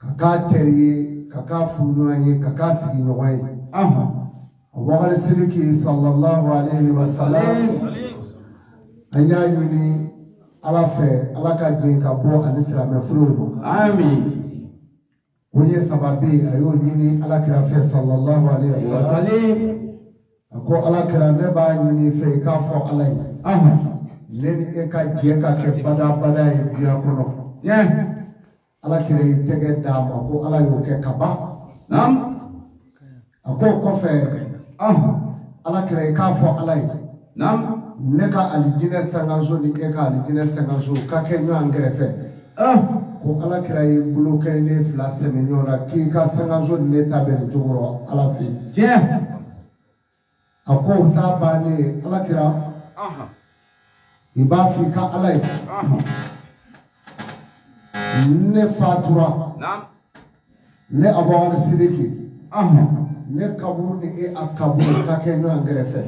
kaka teri kaka funuanye kaka sigi nyoy wa rasuliki sallallahu alayhi wa sallam anya yini ala fe ala ka jin ka bo alislam furu amin woni sababi ayo yini ala kira fe sallallahu alayhi wa sallam ko ala kira ne ba yini fe ka fo alay leni e ka je ka ke bada e biya kono ala kira tege dama ko ala yo ke kaba nam ako ko fe ala kira ka fo alay nam neka alijine sangazo ni eka alijine sangazo ka ke nyo angrefe ko ala kira bulu ke ne flase me nyora ki ka sangazo ne tabel juro ala fi je ako ta bani ala kira iba fi ka alay ne fatura ne abawar sidiki ne kaburu ni e akaburu ka ke nyo angrefe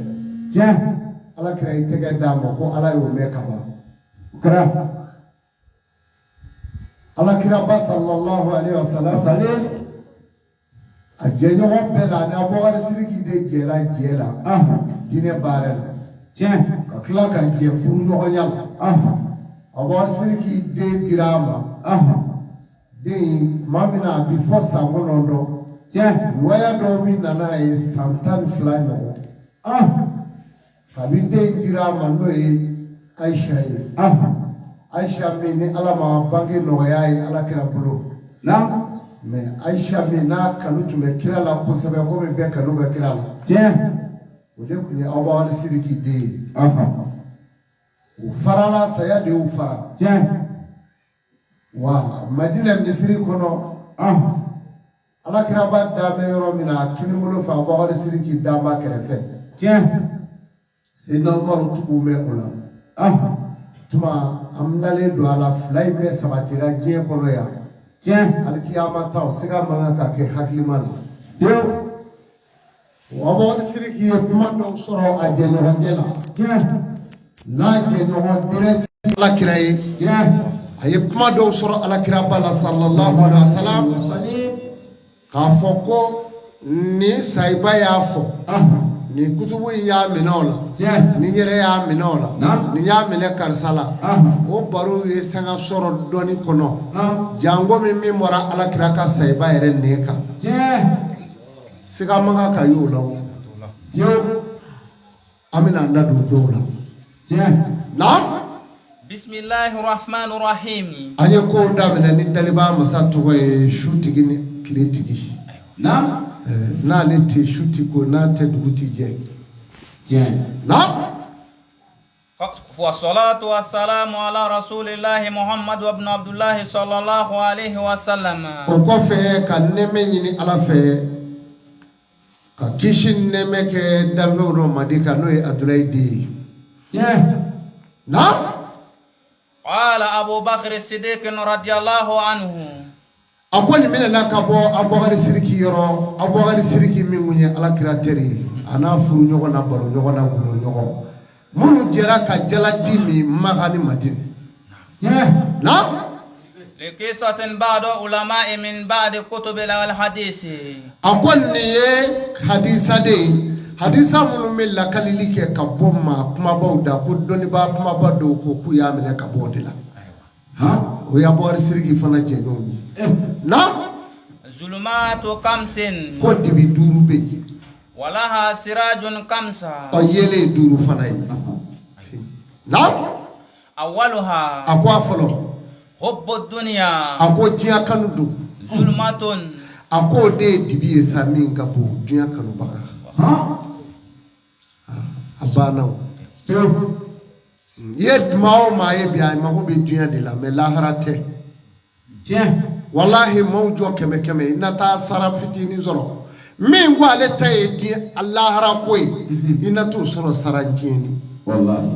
je ala kira tege dama ko ala yo me kaba kra ala kira ba sallallahu alaihi wasallam ajenyo be la na abawar sidiki de jela dine bare la je ka kila ka je furu no nyala abawar sidiki de dirama de mamina before sangonondo je waya do mi nana e santan flano kabinde dirama no e Aisha ye Aisha me ni alama bangi no yayi ala kira bulu nam me Aisha me na kanu tume kira la ko sebe ko be kanu be kira la je o de kuni awal sidiki de o farala saya de o fara je wa madina misri kono ala kira ba da me yoro mina kini mulu fa awal sidiki da ba kerefe je c'est normal tuku me ola tuma amdale do ala fly be sabatira je kono ya je alkiyama taw siga manga ka ke hakliman yo wabo siriki kuma do soro aje no ngela je la je no direct ala kirai je ay kuma do soro ala kira bala sallallahu alaihi wasallam ka foko ni saiba ya fo ni kutubu ya minola ni yere ya minola ni ya mine karsala o baro ye sanga soro doni kono jango mi mora ala kira ka saiba yere neka siga manga ka yulo yo amina nda do dola na bismillahir rahmanir rahim anye ko damina ni daliba masa to e shuti gini kletigi nam na le te shuti ko na te duti je na wa salatu wassalamu ala rasulillahi muhammad ibn abdullah sallallahu alaihi wasallam o ko fe ka neme ni ala fe ka kishin neme ke dawe ro madika no e adulay di na qala abu bakr as-siddiq radiyallahu anhu akoni mena na ka bo abogari siriki yoro abogari siriki mingunye ala kirateri ana furu nyogo na baro nyogo na guno nyogo munu jera ka jalati mi magani madini na liqisatin ba'da ulama'i min ba'di kutubi al-hadith akoni ye hadisa munu mella kalilike ka bomma kuma bawda ko doni ba kuma bado ko ku ya mele ka bodila o ya bor sirigi fana je nomi na zulumatu kamsin ko dibi duru be walaha sirajun kamsa o yele duru fana yi na awwaluha akwa folo hubbu dunya ako jiya kanudu zulmatun ako de dibi esami ngapo jiya kanu baka abana yed mao ma ye biya ma ko be jiya de la mais laharate wallahi mawjo keme inata sarafiti ni zoro min ko ale tay di allah hara koy inatu soro saranjini wallahi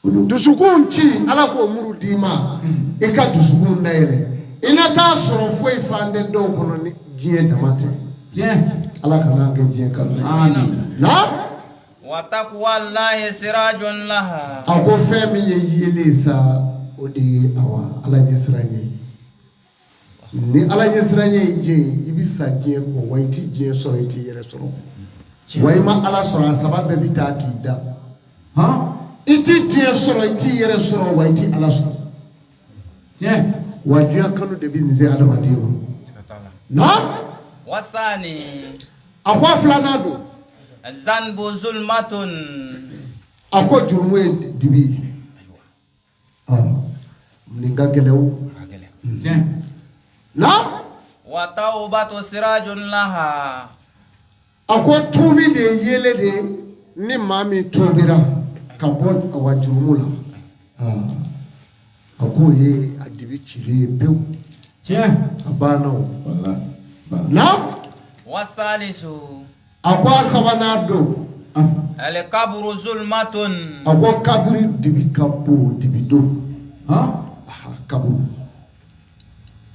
dusukun ci ala ko muru dima e ka dusukun nayre inata soro foi fande do kono ni jiye damate ala kana ke jiye kan amin na wa taqwallahi sirajun laha ako femi ye yele sa odi awa ala nyesranye ni ala yesranye je ibisa je ko wayti je soreti yere soro wayma ala soro sababe bita kida ha iti je soreti yere soro wayti ala soro wajia kanu de binze adama diwo na wasani akwa flanado zanbu zulmatun akwa jurumwe dibi mninga gelew na wa taubatu sirajun laha akwa tubi de yele de ni mami tubira kabo awajurumula akwa ye adibi chire pew abana na wasalisu akwa sabanado al kabru zulmatun akwa kabri dibi kapo dibi do kabru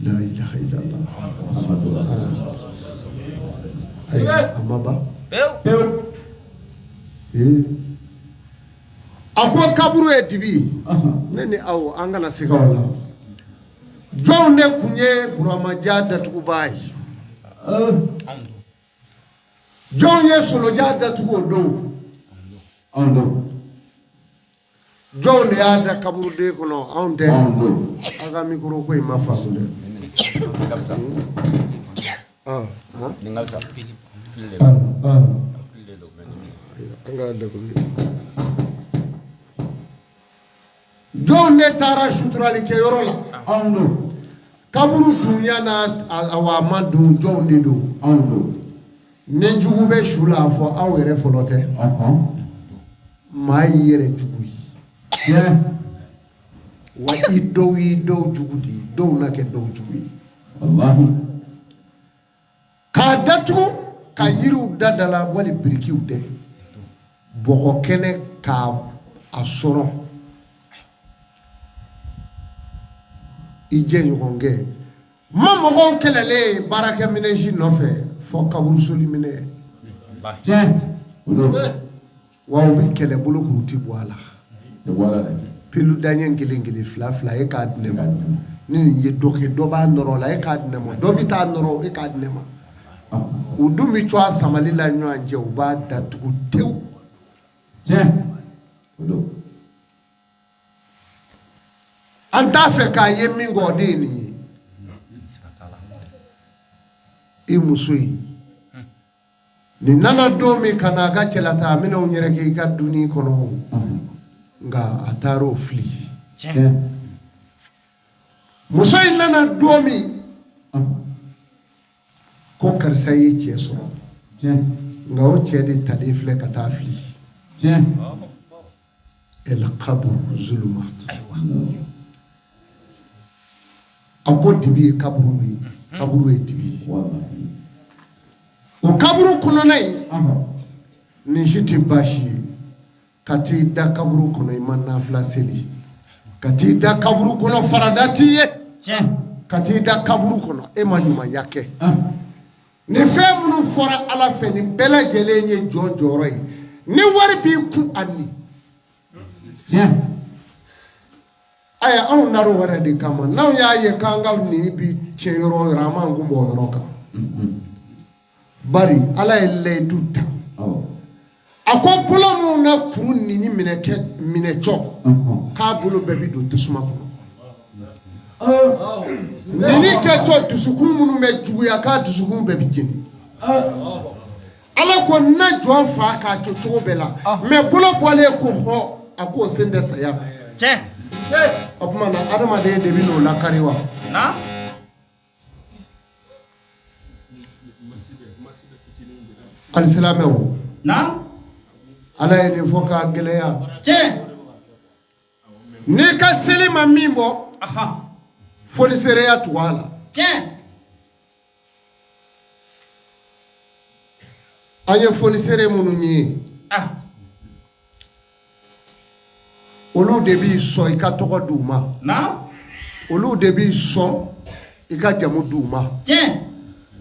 la ilaha illallah amaba akwa kabru e dibi nene aw angana sigawala jonne kunye burama jada tukubai jonye solo jada tukodo jonne ada kabru de kono onde aga mikro ko ma faule ningalsa anga de ko jonne tara sutrali ke yorola kaburu dunya na awa madu jonne do ne jugu be shula fo awere folote ma yere jugu wa ido jugu di do na ke do jugu wallahi ka datu ka yiru dadala wali birikiu de boko kene ka asoro ije yugonge mama gon kelele baraka mineji nofe fo kabul soli mine wa obi kele bulu kuruti boala pilu danyen gelengele fla e ka dnema ni ye doke doba noro la e ka dnema dobita noro e ka dnema udumi chwa samali la nyo anje uba datugu tew anta fe ka yemi ngode ni e musui ni nana domi kana ga celata amina unyere ke ka duni kono nga ataro fli musui nana domi ko karsa yi cheso nga o chede tade fle kata fli el qabr zulumat ako dibi kaburu bi kaburu e dibi o kaburu kono nay ni jiti bashi kati da kaburu kono imanna fla seli kati da kaburu kono faradati ye kati da kaburu kono e manyuma yake ni femunu fora ala fe ni bela jelenye jojoro yi ni wari bi ku anni aya on naro wara de kama naw ya ye kanga ni bi chero rama ngumbo roka bari ala elle duta ako polo mu na kuru ni mine cho ka bulu bebi do tusuma ko ni ke cho tusukun munu me jugu ya ka tusukun bebi jeni ala ko na jo fa ka cho bela me bolo bole ko ho ako sende saya apuma na adama de bino la kariwa na al-islamu na ala ni foka geleya ni ka selima mimbo folisere ya tuwala anye folisere munu nyi olu de bi so ika toko duma na olu de bi so ika jamu duma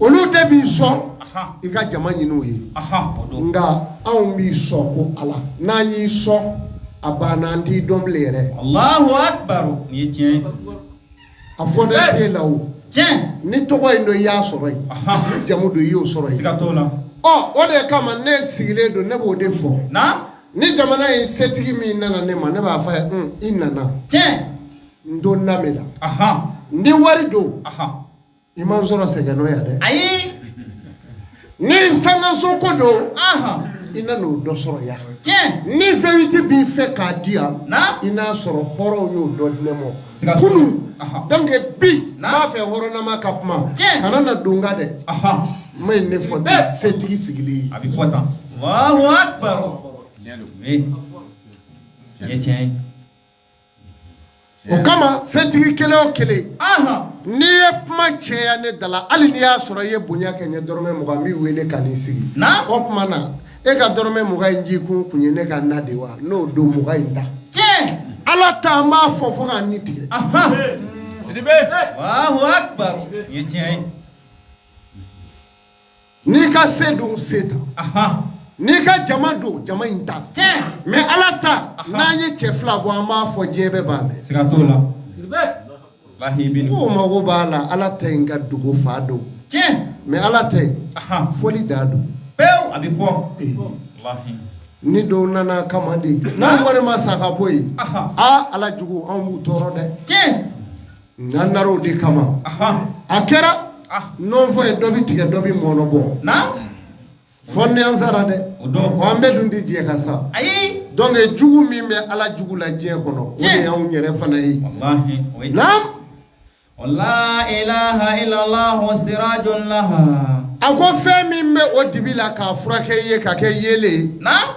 olu de bi so ika jama nyinu yi nga an mi so ko ala nanyi so abana ndi domlere Allahu akbar ni tien afoda te lawo ni tɔgɔ in do i y'a sɔrɔ yen ni jamu do i y'o sɔrɔ yen o de kama ne sigilen do ne b'o de fɔ ni jamana in setigi min nana ne ma ne b'a fɔ i nana n don lamɛn la ni wari do i ma n sɔrɔ sɛgɛn n'o ya dɛ ni sangaso ko do i na n'o dɔ sɔrɔ yan ni fɛn b'i fɛ k'a di yan i n'a sɔrɔ hɔrɔnw y'o dɔ di ne ma kunun donc bi n b'a fɛ hɔrɔnnama ka kuma kana na don n ka dɛ n ma ɲi ne fɔ ten setigi sigilen ye. a bɛ fɔ tan Allahu Akbar o kama setigi kelen o kelen n'i ye kuma cɛya ne da la hali n'i y'a sɔrɔ i ye bonya kɛ n ye dɔrɔmɛ 20 n b'i wele ka n'i sigi o tuma na e ka dɔrɔmɛ 20 in ji kun ye ne ka na de wa n'o don 20 in ta ala ta n b'a fɔ fo k'a ni tigɛ Allahu Akbar n'i ka se don se ta n'i ka jama don jama in ta mais ala ta n'an ye cɛ fila bɔ an b'a fɔ diɲɛ bɛɛ b'a mɛn o mago b'a la ala ta in ka dogo fa don mais ala ta in foli da don a bɛ fɔ ni dɔw nana kama de n'an kɔni ma sa ka bɔ yen ala jugu anw b'u tɔɔrɔ dɛ n'an nar'o de kama a kɛra non fɔ ye dɔ bɛ tigɛ dɔ bɛ mɔnɔ bɔ fɔ ni an sara dɛ an bɛɛ dun tɛ jɛ ka sa donc jugu min bɛ ala jugu la diɲɛ kɔnɔ o de y'anw yɛrɛ fana ye naam la ilaha illallah sirajun laha a ko fɛn min bɛ o dibi la k'a furakɛ ye ka kɛ yele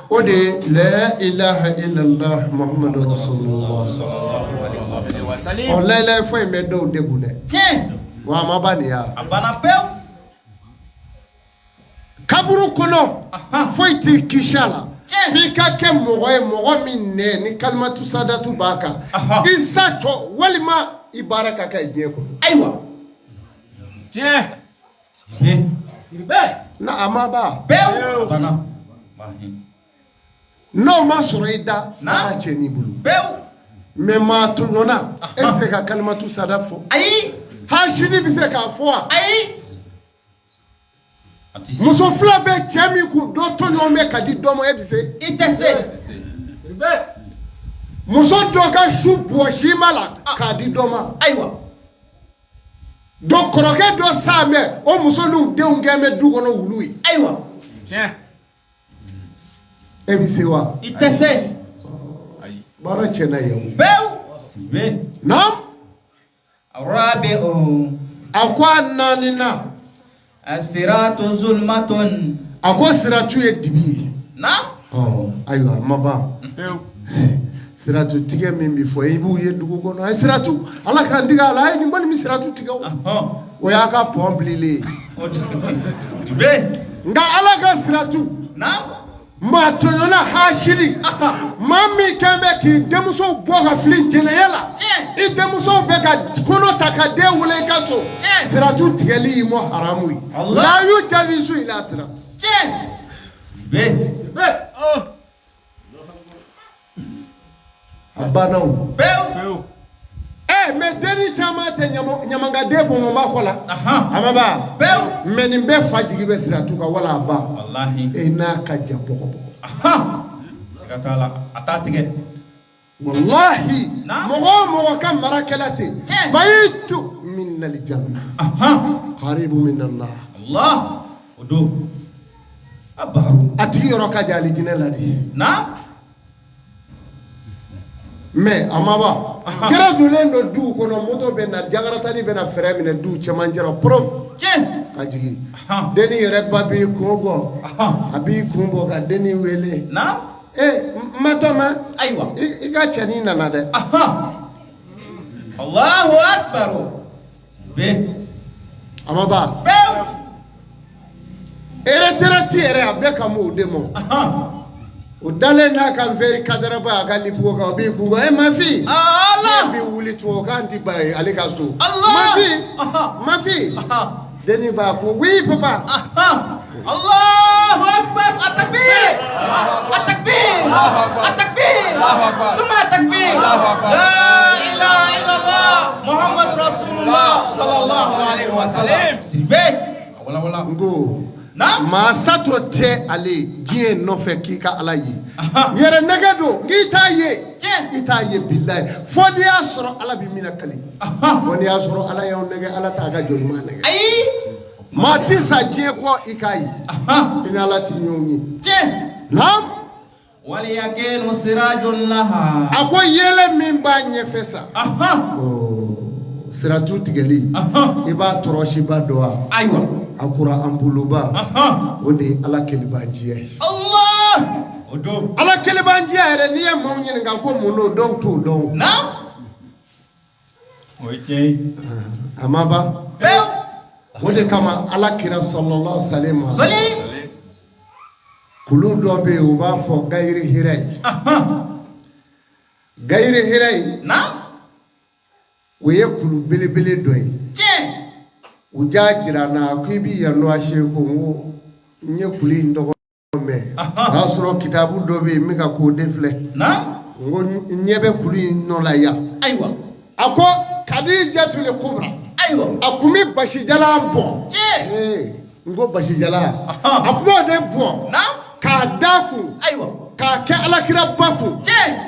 o de ye la ilaha illallah muhammadu rasulullah la ilaha fɔ in bɛ dɔw degun dɛ wa a ma ban nin ya a banna pewu kaburu kɔnɔ foyi t'i kisi a la f'i ka kɛ mɔgɔ ye mɔgɔ min nɛ ni kalimatu sadatu b'a kan i sa cɔ walima i baara ka kɛ diɲɛ kɔnɔ ayiwa na a ma ban pewu banna n'o ma sɔrɔ i da baara cɛ n'i bolo pewu mais maa tɔɲɔna e bɛ se ka kalimatu sada fɔ ayi hasidi bɛ se k'a fɔ wa ayi muso fila bɛ cɛ min kun dɔ tɔɲɔgɔn bɛ ka di dɔ ma e bɛ se i tɛ se muso dɔ ka su bɔsi ma la k'a di dɔ ma ayiwa donc kɔrɔkɛ dɔ s'a mɛn o muso n'u denw kɛ bɛ du kɔnɔ wulu ye ayiwa e bɛ se wa i tɛ se baara tiɲɛna yan pewu naam rabi'u a ko a naaninan asiratu zulmatun a ko siratu ye dibi ye naam ayiwa a ma ban siratu tigɛ min bɛ fɔ i b'u ye dugu kɔnɔ a ye siratu ala k'an digi a la a ye nin kɔni bɛ siratu tigɛ o y'a ka pɔn bililen ye nka ala ka siratu maa tɔɲɔna hasidi maa min kɛn bɛ k'i denmusow bɔ ka fili jɛnɛya la i denmusow bɛ ka kɔnɔ ta ka den wolo i ka so siratu tigɛli i mɔ haramu ye la y'u jaabi su i la siratu a banna o mais denni caman tɛ ɲamagaden bɔnbɔnba kɔ la a ma ban mais nin bɛɛ fa jigi bɛ siratu kan wala a ba e n'a ka jan bɔgɔbɔgɔ wallahi mɔgɔ o mɔgɔ ka marakɛla ten bayitu min aljanna qaribu min Allah a tigi yɔrɔ ka jan alijinɛ la de mais a ma ban kɛra donnen don duw kɔnɔ moto bɛ na jagaratani bɛ na fɛrɛ minɛ du cɛmancɛ poro ka jigin denni yɛrɛ ba b'i kun bɔ a b'i kun bɔ ka denni wele matɔ ma i ka cɛnin nana dɛ Allahu Akbar a ma ban retraite yɛrɛ a bɛɛ ka m'o de ma o dalen n'a ka verre kadaraba a ka lipo kan o b'i kun bɔ ma fi ne b'i wuli cogo k'an ti ba ye ale ka so ma fi denni b'a ko oui papa Allahu Akbar. At-takbir. At-takbir. At-takbir. Summa at-takbir. La ilaha illallah Muhammad Rasulullah sallallahu alaihi wasallam. Siribe. Wala. Ngo. Na? Masato te ale diye no fe kika ala yi. Yere negado ngita ye. Ita ye billahi. Fodi asro ala bi mina kali. Fodi asro ala ya nege ala ta ga joni ma nege. Ayi. Mati sa je ko ikai. Ina ala ti nyonyi. Nam? Wali yakenu sirajun laha. Ako yele min ba nyefesa. Siratu tigeli. Iba toroshi ba doa. Aywa. Akura ambuluba. Ode ala kelibanjiye. Allah. Odo. Ala kelibanjiye ere niye monyi nga ko muno don to don. Na? Oje. Amaba. Ode kama ala kira sallallahu alaihi wasallam. Kulu dobe uba fo gairi hirai. Gairi hirai. Na? Weye kulu belebele doyi. Ujajira na kwibi ya no asheko ngo nye kuli ndogo me asro kitabu dobe mika ko defle na ngo nyebe kuli no la ya aywa ako Khadijatul Kubra aywa akumi bashijala bo ngo bashijala apo de bo na ka daku aywa ka ke alakira baku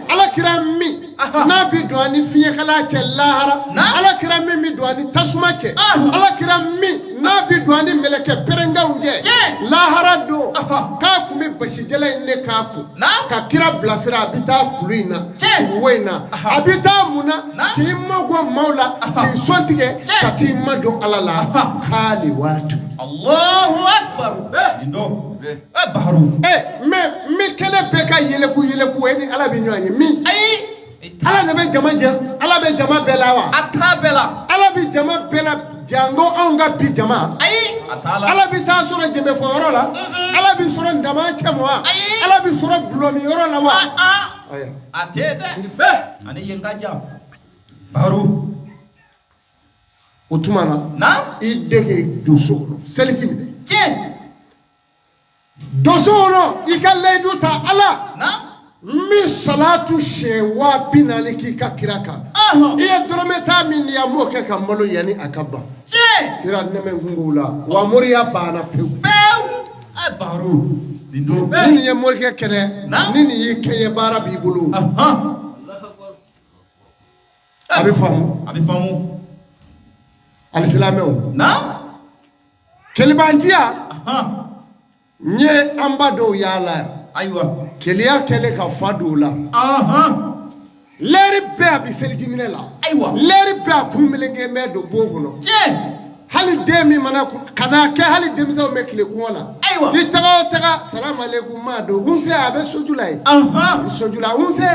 alakira mi nabi doani fiye kala che lahara alakira mi doani tasuma che alakira mi nabi doani meleke perenga uje lahara do ka kumi bashijala ne ka ku ka kira blasira abita kulina kuwena abita muna ki mago maula ki sontige ka ti mado alala khali watu Allahu Akbar indo baharu me kene peka yele ku eni ala bi nyanyi mi ala ne be jama je ala be jama belawa atabela ala bi jama bela jango onga bi jama atala ala bi ta sura jeme fo oro la ala bi sura ndama chemwa ala bi sura blomi oro la wa aya atede ani yengaja baharu utumana na idege dosoro seliki mi dosoro ikalle duta ala na mi salatu shewa binani kika kiraka iya drometa min ya moke kamalo yani akaba kira neme ngungula wa moriya bana pew baharu dindo nini ye morke kene nini ye keye bara bi bulu abi famu alislamew na kelibantia nye ambado yala aywa keliya kele ka fadula leri be abi seljimine la aywa leri be akumilenge medo bogono hali demi mana kana ke hali demi sa me kle kola aywa itaga salam alaykum mado unse abe sojulai sojula unse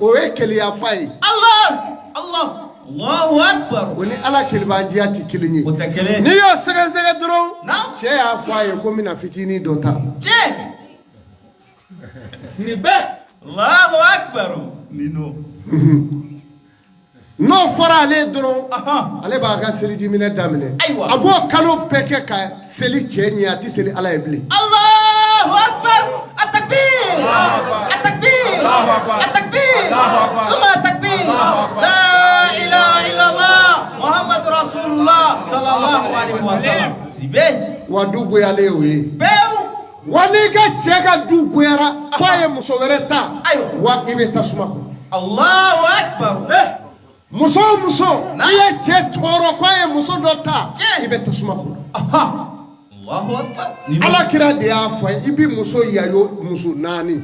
o e keliya fai Allah Allahu Akbar woni ala kelibanjiya ti kilinyi utakele ni yo sega dron na che ya faye ko mina fitini dota siribe Allahu Akbar nino no fara ale dron ale ba ka seliji mine damine abo kalo peke ka seli chenya ati seli ala ibli Allahu Akbar at-takbir at-takbir at-takbir summa at-takbir la ilaha illallah Muhammad Rasulullah sallallahu alaihi wasallam siribe wadugo yale we bew wani ka cheka dugo yara kwaye musowereta wa ibe tasuma ko Allahu Akbar muso iye che toro kwaye muso dota ibe tasuma ko Allahu Akbar ala kira de afa ibi muso yayo muso nani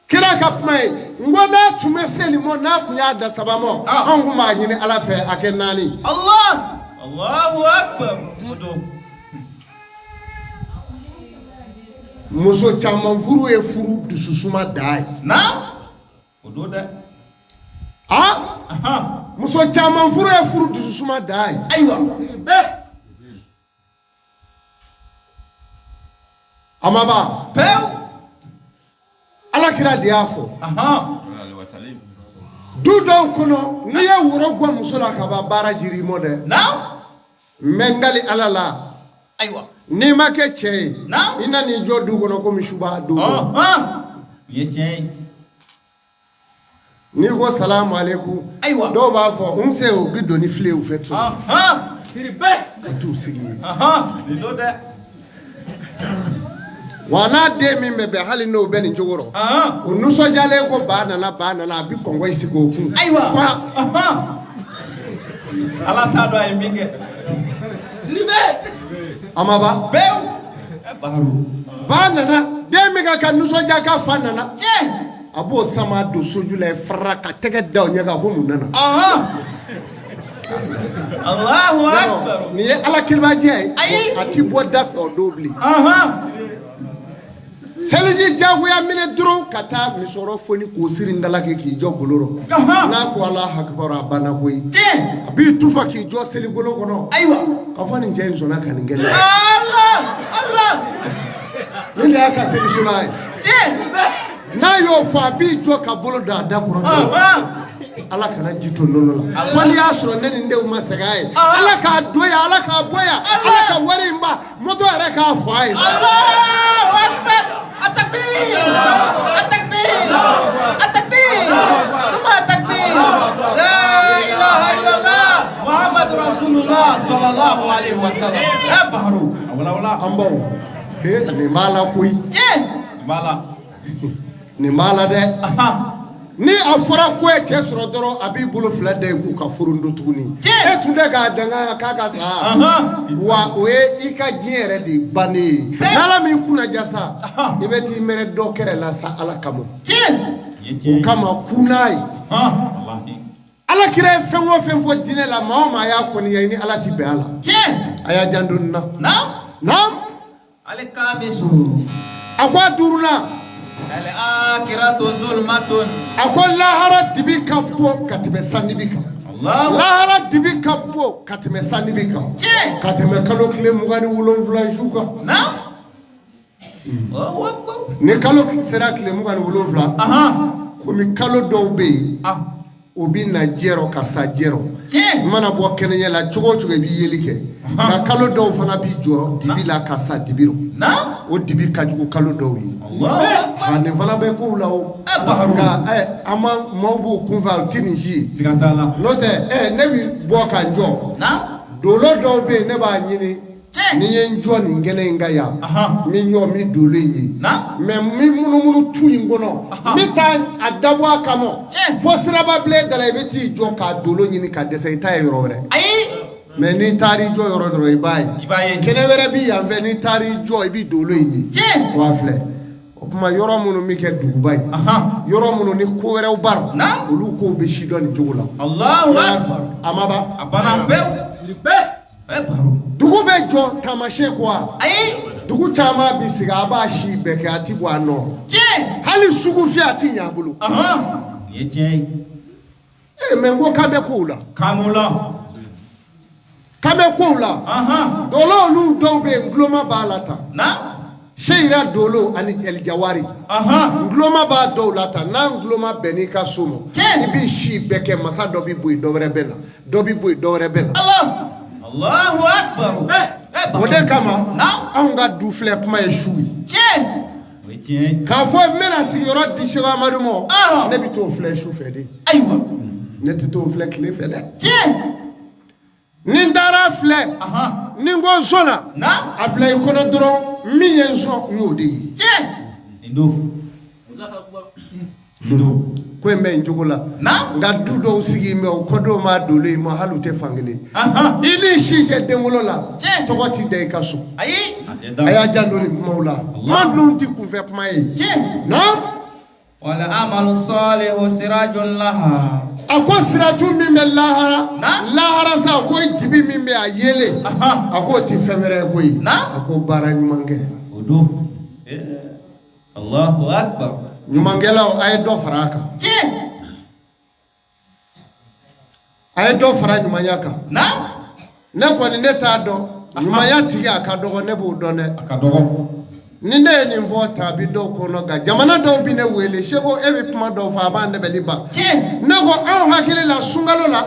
kira kapmai ngona tumeseli mo na kunya da sabamo anguma nyine ala fe akenani Allahu Akbar muso chama furu e furu dususuma dai na ododa muso chama furu e furu dususuma dai aywa amaba pew ala kira de afo dudo kono niye wuro gwa muso la ka ba bara jiri mode na mengali alala Aïwa. Ni ma kɛ cɛ ye Naam. I na nin jɔ du kɔnɔ komi su b'a du kɔnɔ Ye tiɲɛ ye. N'i ko salamu alaikum Aïwa. dɔw b'a fɔ n se o bi don ni filen u fɛ so Siribe. ka t'u sigi yen Nin don dɛ. wa n'a den min bɛ bɛn hali n'o bɛ nin cogo rɔ o nisɔndiyalen ko ba nana a bi kɔngɔ in sigi o kun Aïwa. Ala t'a dɔn a ye min kɛ. Siribe. Amaba Pewu. Baharu. ba nana den min ka nisɔndiya k'a fa nana Tiɲɛ. a b'o sama don soju la fara ka tɛgɛ da o ɲɛ kan ko mun nana Allahu Akbar. nin ye ala kiribajiya ye Ayi. a ti bɔ da fɛ o don bilen seliji jagoya minɛ dɔrɔn ka taa misɔrɔ foni k'o siri n dala kɛ k'i jɔ golo rɔ n'a ko Alahu Akibaru a banna koyi Tiɲɛ. a b'i tufa k'i jɔ seli golo kɔnɔ Aïwa. k'a fɔ nin cɛ in sɔnna ka nin kɛ ne ye. Allah. nin de y'a ka selisona ye Tiɲɛ. n'a y'o fɔ a b'i jɔ ka bolo da a da kɔrɔ ala kana ji to nɔnɔ la fo n'i y'a sɔrɔ ne ni n denw ma segin a ye ala k'a don yan ala k'a bɔ yan ala ka wari in ba moto yɛrɛ k'a fɔ a ye Allahu Akbar. At-takbir. At-takbir. At-takbir. Suma at-takbir. La ilaha illallah. Muhammadu Rasulullah sallallahu alaihi wasallam. Ya Baharu. Wala. an baw nin b'a la koyi Tiɲɛ. Bala. nin b'a la dɛ ni a fɔra ko ye cɛ sɔrɔ dɔrɔn a b'i bolo fila da k'u ka furu don tuguni e tun tɛ k'a danga k'a ka sa wa o ye I ka diɲɛ yɛrɛ de bannen ye n'ala min kunna jasa I bɛ t'i mɛrɛ dɔ kɛrɛ la sa ala kama o kama kun n'a ye ala kira ye fɛn o fɛn fɔ diinɛ la maa o maa y'a kɔniya ni ala ti bɛn a la a y'a janto nin na naam Ale kamisu. a ko a duurunan Al-akhiratu zulmatun. a ko lahara dibi ka bɔ ka tɛmɛ sannibi kan Allah. lahara dibi ka bɔ ka tɛmɛ sannibi kan ka tɛmɛ kalo tile 27 su kan Naam. Allahu Akbar. ni kalo sera tile 27 komi kalo dɔw bɛ yen o bɛ na jɛrɔ ka sa jɛrɔ Tiɲɛ. i mana bɔ kɛnɛɲɛ la cogo o cogo I b'i yeli kɛ nka kalo dɔw fana b'i jɔ dibi la ka sa dibi rɔ Naam. o dibi ka jugu kalo dɔw ye Allahu Akbar. nin fana bɛ kow la o Baharu. nka an ma maaw b'o kun fɛ o ti nin si ye Siga t'a la. n'o tɛ ne bɛ bɔ ka n jɔ Naam. dolo dɔw bɛ yen ne b'a ɲini Tiɲɛ. ni ye n jɔ nin kɛnɛ in kan yan n bɛ ɲɔ n bɛ dolo in ye Naam. mɛ n bɛ munumunu tu in kɔnɔ n bɛ taa a dabɔ a kama Tiɲɛ. fo siraba bilen da la I bɛ t'i jɔ k'a dolo ɲini ka dɛsɛ I t'a ye yɔrɔ wɛrɛ Ayi. mɛ n'i taar'i jɔ yɔrɔ dɔrɔn I b'a ye I b'a ye. kɛnɛ wɛrɛ bɛ yan fɛ n'i taar'i jɔ I bɛ dolo in ye Tiɲɛ. wa filɛ o tuma yɔrɔ minnu bɛ kɛ duguba ye yɔrɔ minnu ni ko wɛrɛw b'a la Naam. olu kow bɛ sidɔn nin cogo la Allahu Akbar. amaba A banna pewu. Baharu. dugu bɛ jɔ taamasiyɛn kɔ wa Ayi. dugu caman bɛ sigi a b'a si bɛɛ kɛ a ti bɔ a nɔ Tiɲɛ. hali sugu fiyɛ a ti ɲɛ a bolo Ye tiɲɛ ye. mɛ n ko k'an bɛ kow la Kamula. k'an bɛ kow la dolo olu dɔw bɛ yen guloma b'a la tan Naam. seyira dolo ani ɛlijawari guloma b'a dɔw la tan n'an guloma bɛnn'i ka so ma Tiɲɛ. I b'i si bɛɛ kɛ masa dɔ bɛ bɔ yen dɔ wɛrɛ bɛ na dɔ bɛ bɔ yen dɔ wɛrɛ bɛ na Allahu Akbar. o de kama Naam. anw ka du filɛ kuma ye su ye Tiɲɛ. O ye tiɲɛ ye. k'a fɔ n bɛna sigiyɔrɔ di Seku Amadu ma ne bɛ t'o filɛ su fɛ de Ayiwa. ne tɛ t'o filɛ tile fɛ dɛ Tiɲɛ. ni n taara filɛ ni n ko n sɔnna Naam. a bila I kɔnɔ dɔrɔn min ye n sɔn n y'o de ye Tiɲɛ. Nin don. ko in bɛ nin cogo la Naam. nka du dɔw sigi mɛ o kɔdɔw m'a dolo in ma hali u tɛ fankelen I ni si kɛ denwolo la Tiɲɛ. tɔgɔ ti da I ka so Ayi. a y'a janto nin kumaw la kuma dun ti kunfɛ kuma ye Tiɲɛ. naam Wal amalu salihu sirajun laha. a ko siraju min bɛ lahara Naam. lahara sa a ko dibi min bɛ a yelen a ko ti fɛn wɛrɛ ye koyi Naam. a ko baara ɲuman kɛ O don. Allahu Akbar. ɲumankɛlaw a ye dɔ fara a kan Tiɲɛ. a ye dɔ fara ɲumanya kan Naam. ne kɔni ne t'a dɔn ɲumanya tigi a ka dɔgɔ ne b'o dɔn dɛ A ka dɔgɔ. ni ne ni fo tabi do ko no ga jamana do bi ne wele shego e bi kuma do fa ba ne beliba ne ko an hakile la sungalo la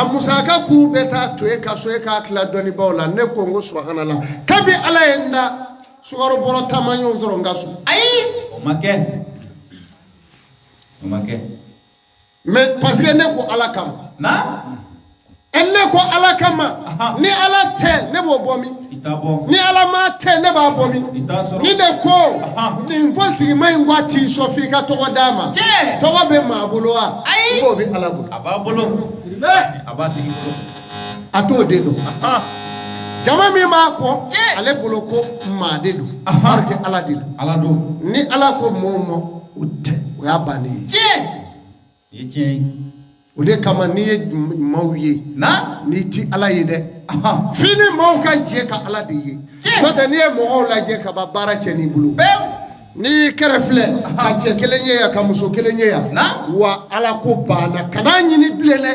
amusaka ku beta to e ka so e ka kla doni bawla ne ko ngo subhanallah kabi ala yenda sugaro boro tamanyo zoro ngasu ayi o make mais parce que ne ko ala kam na enne ko ala kama ni ala te ne bo bomi itabo ni ala ma te ne ba bomi ni de ko ni polti mai ngwati sofi ka to dama to be ma boloa ko bi ala bolo ababolo abati ko ato de do jama mi ma ko ale bolo ko ma de do barke ala de do ni ala ko momo utte o ya bani ye o de kama ni mawye na ni ti ala ye de fini maw ka je ka ala de ye mata ni mo la je ka ba bara cheni bulu ni kerefle ka che kelenye ya ka muso kelenye ya wa ala ko bana kana nyini blele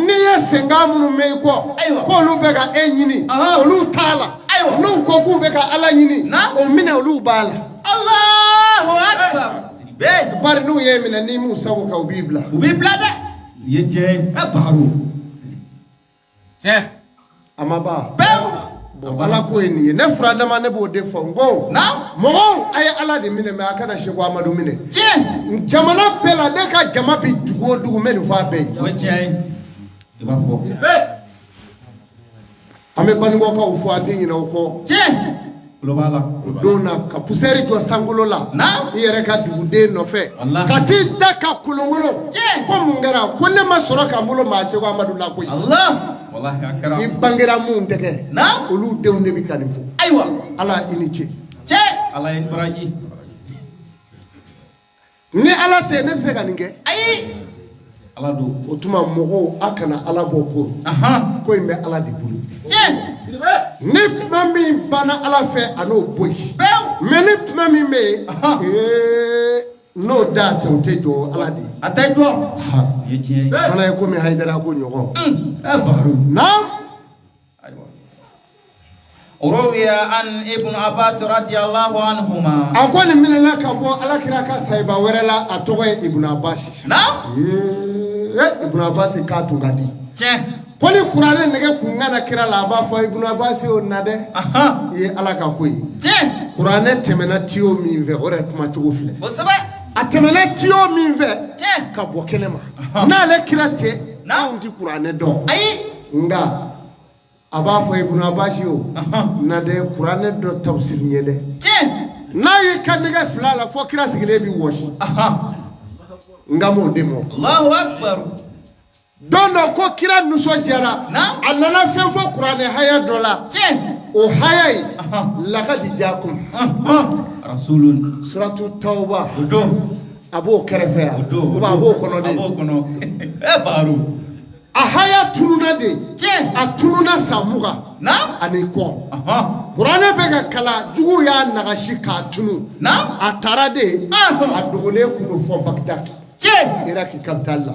ni ye senga munu me ko lu be ka enyini olu tala no ko ku be ka ala nyini o mina olu bala Allahu akbar be bar nu ye mina ni musa ko ka bibla de ye je abaru amaba ala ko ni ne fura dama ne bo de fongo na mo ay ala de mine me akana shego amadu mine jamana pela de ka jama bi dugo dugo me fa be o je e ba fo ame bango ka ufo adinyi na uko globala dona ka puseri jo sangulo la na yere ka dugude no fe kati ta ka kulungulo ko mungara ko ne ma soro ka mulo ma shego amadu la ko Allah wallahi akara ibangira mun tege na olu dew ne bi kanifo aywa ala iniche ala en braji ni ala te ne bise kaninge ayi ala do otuma mogo akana ala boko ko imbe ala di bulu ni mami bana ala fe ano boy me ni mami me no date o tejo ala di atejo yeje ana ko mi haydara ko nyogo abaru na روي عن ابن عباس رضي الله عنهما أقول من الله كابو على كراكا سايبا ورلا أتوه ابن عباس نعم ابن عباس كاتو غادي كوني قرآن نجا كونغانا كرا لابا فا ابن عباس ونادى يه على كوي قرآن تمنا تيو مين في غرة ما تقولي أتمنى تيو مين في كابو كلمة نالك كراتة نعم دي قرآن دو أي نعم aba fo ibn abashio na de qur'an do tafsir nyele na yi kaniga flala fo kira sigile bi woshi ngamo demo Allahu akbar dono ko kira nuso jara anana fen fo qur'an haya dola o hayai laqad jaakum rasulun suratu tauba do abo kerefe abo kono de abo kono e baru ahaya tununa de a tununa samuga na ani ko qur'ane be ka kala jugu ya nagashi ka tunu na atara de a dogole kuno fo bagdad iraki kaptalla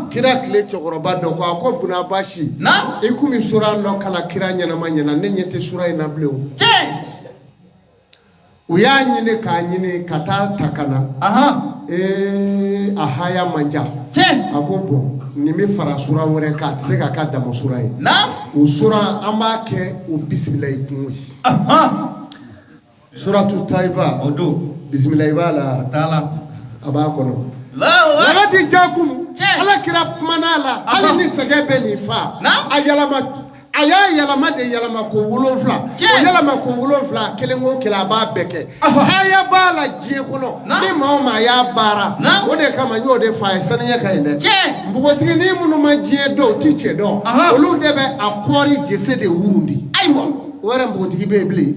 kira kile chokoroba do ko buna bashi na ikumi sura no kala kira nyana manyana ne nyete sura ina bleu uya nyine ka nyine kata takana ahaya manja akobo ni mi fara sura wore ka tse ka ka damo sura yi na o sura amba ke o bismillah ikun suratu taiba odo bismillah bala taala aba kono la wadi jakum ala kira manala ala ni sagebe ni fa aya yalama de yalama ko wolonfla o yalama ko wolonfla kelengo kila ba beke haya bala je kono ni ma ya bara o de kama nyo de fa sananya kainde mbugotigi ni munu ma je do tiche do olu de be akori jese de wurundi aywa wara mbugotigi be bli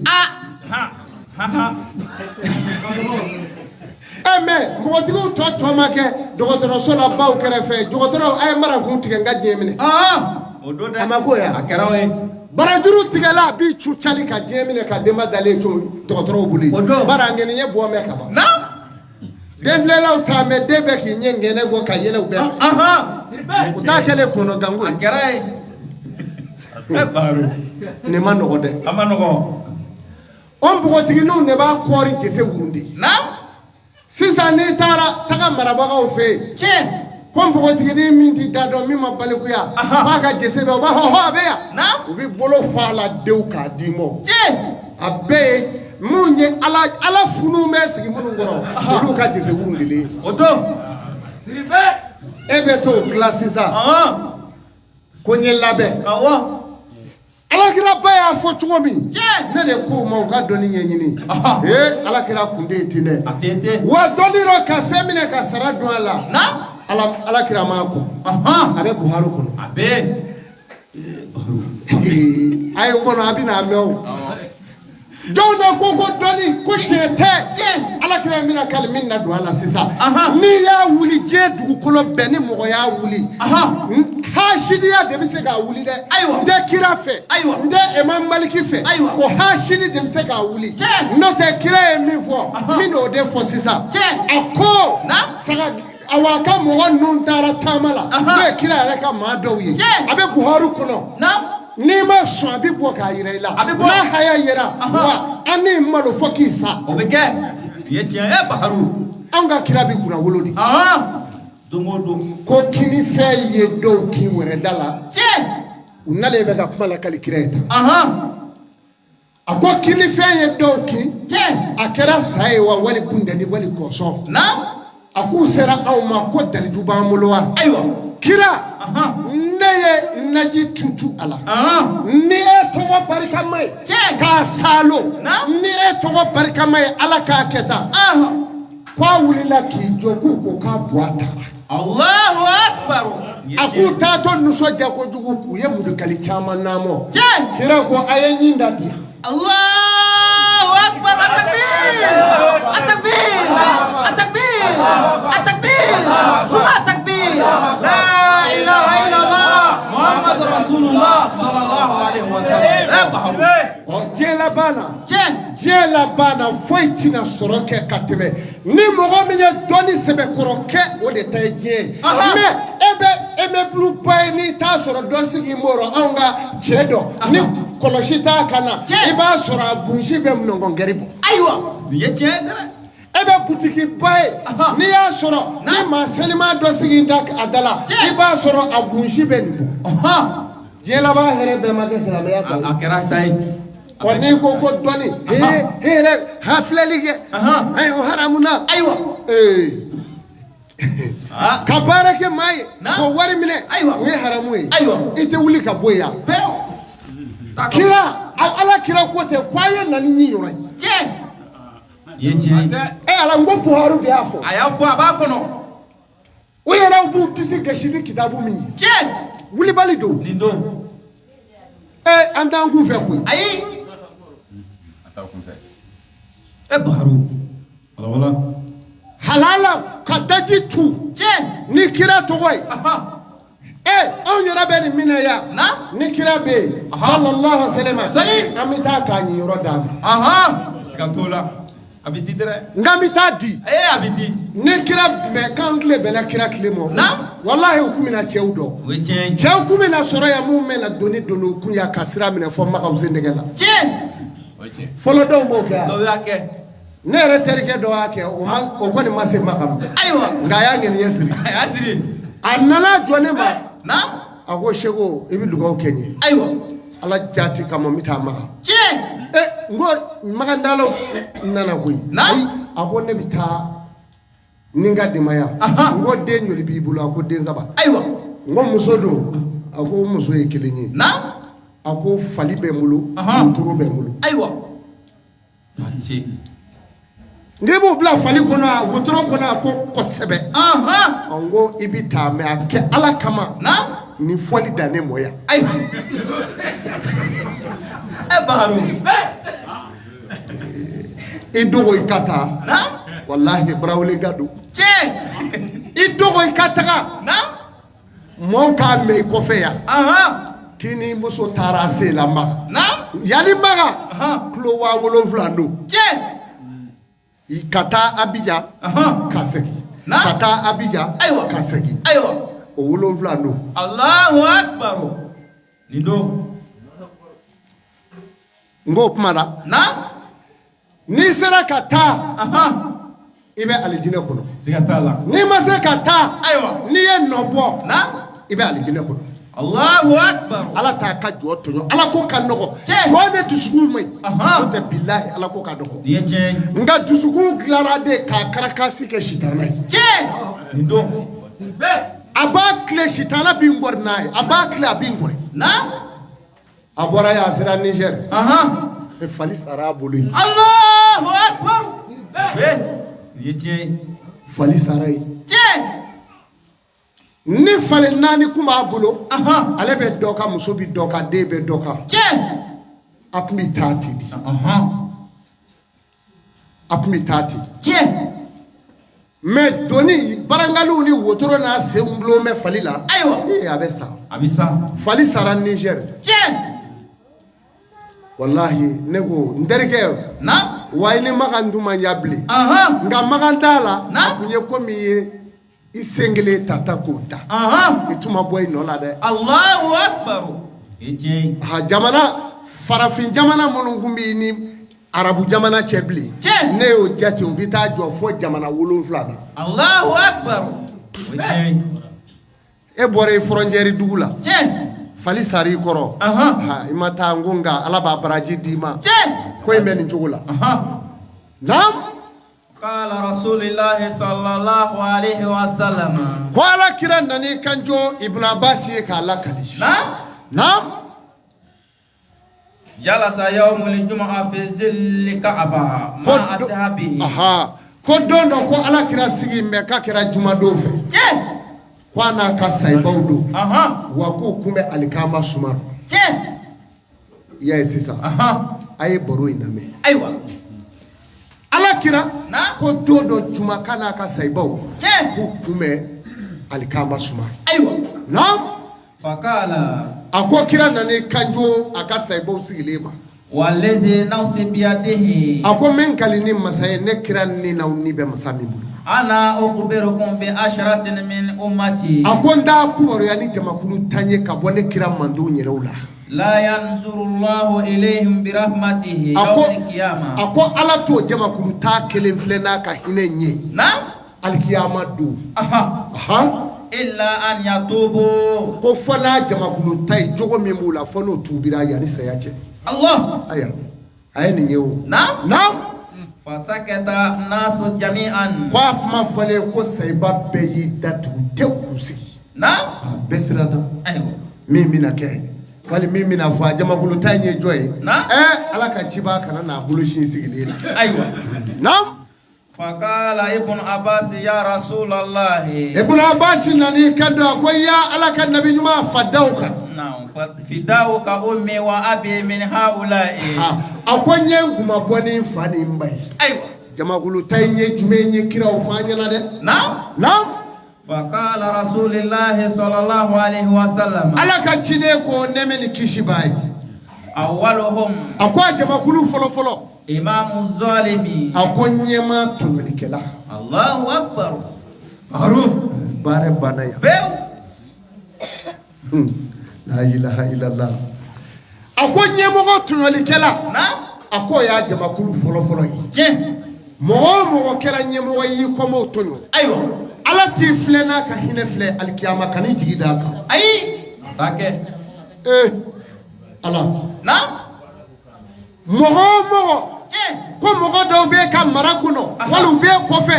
eme mbugotigi to make dogotoro so la baw kerefe dogotoro ay mara huntige ngaje mine amakoya akarawe barajuru tigala bi chuchali ka jemine ka demba dale to totoro buli barangeni ye bo me ka ba na devlela utame debe ki nyengene go ka yele ube utakele kono gangu akarae baru ne manogo de amanogo on bogotigi ne b'a kɔri gese wurundi sisan ni taara taga marabagaw fɛ ko bogotigi ni min ti da dɔn min ma balikuya b'a ka gese bɛ o b'a fɔ hɔ a bɛ yan u bɛ bolo fa la denw k'a d'i ma a bɛɛ ye mun ye ala funu bɛ sigi minnu kɔrɔ olu ka gese wurundili o don e bɛ t'o dilan sisan ko n ye labɛn alakira ba y'a fɔ cogo min ne de ko ma u ka dɔnni ɲɛɲini alakira kun tɛ yen ten dɛ wa dɔnni dɔ ka fɛn minɛ ka sara dun a la alakira m'a kɔ a bɛ buhari kɔnɔ a ye kɔnɔ a bɛ n'a mɛn o jɔn de ko dɔnni ko tiɲɛ tɛ alakira bɛna k'ale min na don a la sisan n'i y'a wuli diɲɛ dugukolo bɛɛ ni mɔgɔ y'a wuli hasidiya de bɛ se k'a wuli dɛ n tɛ kira fɛ n tɛ imam maliki fɛ o hasidi de bɛ se k'a wuli n'o tɛ kira ye min fɔ min n'o de fɔ sisan a ko saga awa ka mɔgɔ ninnu taara taama la n'o ye kira yɛrɛ ka maa dɔw ye a bɛ buhari kɔnɔ n'i ma sɔn a bɛ bɔ k'a yira i la n'a haya yera wa an ni malo fɔ k'i sa o bɛ kɛ ye tiɲɛ ye baharu an ka kira bɛ kunna wolo de don o don ko kini fɛn ye dɔw kin wɛrɛ da la u nalen bɛ ka kuma la kali kira ye tan a ko kini fɛn ye dɔw kin a kɛra sa ye wa wali bundani wali kɔsɔn a k'u sera aw ma ko daliju b'an bolo wa kira ne ye naji tutu a la ni e tɔgɔ barikama ye k'a salo ni e tɔgɔ barikama ye ala k'a kɛ tan k'a wulila k'i jɔ k'u ko k'a bɔ a taara Allahu Akbar a k'u taatɔ nisɔndiya kojugu k'u ye mudukali caman naamɔ kira ko a ye ɲin da di yan Allahu Akbar atakbir atakbir atakbir atakbir suma atakbir la ilaha illallah Muhammadur Rasulullah sallallahu alaihi wasallam diɲɛ labana foyi tɛna sɔrɔ kɛ ka tɛmɛ ni mɔgɔ min ye dɔnni sɛbɛkɔrɔ kɛ o de ta ye diɲɛ mais e bɛ buluba ye n'i t'a sɔrɔ dɔn sigi mɔrɔ anw ka cɛ dɔ ni kɔlɔsi t'a kan na i b'a sɔrɔ a bunsi bɛ nɔngɔngɛri bɔ ayiwa nin ye tiɲɛ ye dɛ e bɛ butiki ba ye n'i y'a sɔrɔ ni maa seliman dɔ sigi a da la i b'a sɔrɔ a bunsi bɛ nin bɔ diɲɛ laban hɛrɛ bɛɛ ma kɛ silamɛya ta ye a kɛra ta ye wa n'i ko dɔnni hɛrɛ hafilɛli kɛ ayiwa haramu na ayiwa ka baara kɛ maa ye k'o wari minɛ o ye haramu ye i tɛ wuli ka bɔ yan kira ala kira ko tɛ ko a ye na ni ɲi yɔrɔ ye ala n ko buhari de y'a fɔ a y'a fɔ a b'a kɔnɔ o yɛrɛ b'u disi gasi ni kitabu min ye wulibali don nin don an t'an kun fɛ koyi ayi a t'aw kun fɛ buhari wala halala ka daji tu ni kira tɔgɔ ye anw yɛrɛ bɛ nin minɛ yan ni kira bɛ yen sallallahu alaihi wa sallam an bɛ taa k'a ɲi yɔrɔ d'a ma siga t'o la a bɛ di dɛrɛ n'an bɛ taa di a bɛ di ni kira mɛ k'an tile bɛnna kira tile ma walahi u kun bɛna cɛw dɔn o ye tiɲɛ ye cɛw kun bɛna sɔrɔ yan mun bɛna doni u kun ya ka sira minɛ fɔ magasin nɛgɛ la fɔlɔ dɔw b'o kɛ dɔw y'a kɛ ne yɛrɛ terikɛ dɔ y'a kɛ o kɔni ma se maga ayiwa nka a y'a ŋɛniɲɛ siri a y'a siri a nana jɔ ne ma a ko seko i bɛ dugawu kɛ n ye ayiwa ala jati kama n bɛ taa maga n ko magandalaw nana koyi a ko ne bɛ taa ni n ka denbaya n ko den joli b'i bolo a ko den saba ayiwa n ko muso don a ko muso ye kelen ye a ko fali bɛ n bolo wotoro bɛ n bolo ayiwa n'i b'u bila fali kɔnɔ a wotoro kɔnɔ a ko kosɛbɛ n ko i bɛ taa mɛ a kɛ ala kama ni fɔli dan ne mɔ yan i dogo i ka taa walahi barawuli ka don i dogo i ka taga mɔɔw k'a mɛn i kɔfɛ yan k'i ni muso taara a se la maga yanni maga kilo 7000 don ka taa Abidjan ka segin ka taa Abidjan ka segin o 7 don Allahu Akbar ni don n ko kuma na ni sera ka taa i bɛ alijinɛ kɔnɔ siga t'a la ni ma se ka taa ayiwa n'i ye nɔ bɔ na i bɛ alijinɛ kɔnɔ Allahu akbar ala t'a ka jɔ tɔɲɔ ala ko ka nɔgɔ Tiɲɛ. jɔ de dusukun man ɲi Ahan. n'o tɛ bilahi ala ko ka nɔgɔ nin ye tiɲɛ ye nka dusukun dilara de k'a karakasi kɛ sitana ye tiɲɛ nin don a b'a tile sitana bi n gɔri n'a ye a b'a tile a bi n gɔri na a bɔra yen a sera Niger fali sara a bolo yen Allahu akbar nin ye tiɲɛ ye fali sara yen tiɲɛ ni fali naani kun b'a bolo Ahan. ale bɛ dɔ ka muso bi dɔ ka den bɛ dɔ kan tiɲɛ a tun bɛ taa ten de a tun bɛ taa ten tiɲɛ mɛ doni barangaliw ni wotoro n'a sen gulon bɛ fali la ayiwa a bɛ sa a bɛ sa fali sara Niger tiɲɛ walahi ne ko n terikɛ na wa i ni makan tun man ɲa bilen nka makan t'a la Na. a tun ye komi i ye i sen kelen tata k'o da i tun ma bɔ i nɔ la dɛ Allahu akbar nin ye tiɲɛ ye jamana farafin jamana minnu tun bɛ ni arabu jamana cɛ bilen Tiɲɛ. ne y'o jate u bɛ taa jɔ fo jamana 7 na Allahu akbar o ye tiɲɛ ye e bɔra i frontière dugu la tiɲɛ fali sari i kɔrɔ Ahan. i ma taa n ko nka ala b'a baraji d'i ma tiɲɛ ko in bɛ nin cogo la naam qala rasulillahi sallallahu alaihi wasallam ko ala kira nani kanjo ibn abbas ye k'a lakali na naam jalasa yawmul jumu'a fi zilli ka'aba ko ma ashabihi ko don dɔ ko ala kira sigi mɛ k'a kɛra jumadon fɛ tiɲɛ ko a n'a ka sayibaw don Ahan. wa k'u kun bɛ alikama sumaro tiɲɛ i y'a ye sisan Ahan. a ye baro in lamɛn ayiwa ala kira Na. ko don dɔ juma k'a n'a ka sayibaw tiɲɛ k'u kun bɛ alikama sumaro ayiwa naam fakala a ko kira nani kanjo a ka sayibaw sigilen ma wallazi nafsi biyadihi a ko min kali ni masa ye ne kira ni n'aw ni bɛ masa min bolo ana ukhbirukum bi ashratin min ummati a ko n t'a kumaruya ni jamakulu 10 ye ka bɔ ne kira mandenw yɛrɛw la la yanzuru Allahu ilayhim bi rahmatihi a ko yawm al-qiyamah a ko ala t'o jamakulu 10 kelen filɛ n'a ka hinɛ n ye na alikiyama don aha illa an yatubu ko fɔ n'a jamakulu 10 ye jogo min b'u la fɔ n'o tuubira yanni saya cɛ Allah aya a ye nin ye o na naam fasakata nasu jami'an ko a kuma fɔlen ko sayiba bɛɛ y'i datugu tewu k'u sigi na a bɛɛ siranna ayiwa min bɛna kɛ wali min bɛna fɔ a jamakulu 10 ye jɔn ye Na. ala ka ciba kana n'a bolo sin sigilen na ayiwa naam fakala ibn abbas ya rasulallah ibn abbas nani ka don a ko ya ala ka nabi ɲuman fadaw kan na fidauka ummi wa abi min haula'i a ko n ye n kuma bɔ ni n fa ni n ba ye ayiwa jamakulu 10 ye jumɛn ye kiraw fɔ an ɲɛna dɛ na naam fakala rasulillahi sallallahu alaihi wasallam ala ka ciden ko nɛmɛ ni kisi b'a ye awwaluhum a ko a jamakulu fɔlɔfɔlɔ imamu zalimi a ko ɲɛma tɔɲɔlikɛla Allahu akbar maruf baara banna yan bew la ilaha illallah a ko ɲɛmɔgɔ tɔɲɔlikɛla na a ko y'a jamakulu fɔlɔfɔlɔ ye tiɲɛ mɔgɔ o mɔgɔ kɛra ɲɛmɔgɔ y'i kɔmɔ tɔɲɔ ayiwa ala t'i filɛ n'a ka hinɛ filɛ alikiyama ka ni jigi d'a kan ayi takɛ ala na mɔgɔ o mɔgɔ tiɲɛ ko mɔgɔ dɔw bɛ ka mara kɔnɔ wali u bɛ kɔfɛ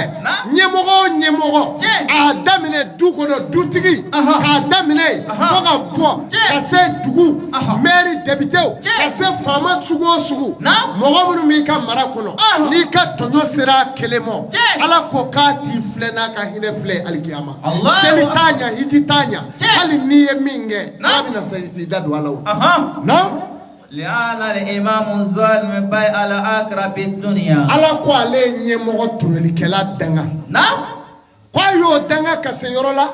ɲɛmɔgɔ o ɲɛmɔgɔ a daminɛ du kɔnɔ dutigi k'a daminɛ fo ka bɔ ka se dugu mɛri dɛbitew ka se faama sugu o sugu mɔgɔ minnu b'i ka mara kɔnɔ n'i ka tɔɲɔ sera a kelen ma ala ko k'a t'i filɛ n'a ka hinɛ filɛ alikiyama seli t'a ɲɛ hiji t'a ɲɛ hali n'i ye min kɛ ala bɛna se k'i da don a la o na لأن الإمام الظالم باي على أقرب الدنيا ala ko ale ye ɲɛmɔgɔ tɔɲɔlikɛla danga نعم ko a y'o danga ka se yɔrɔ la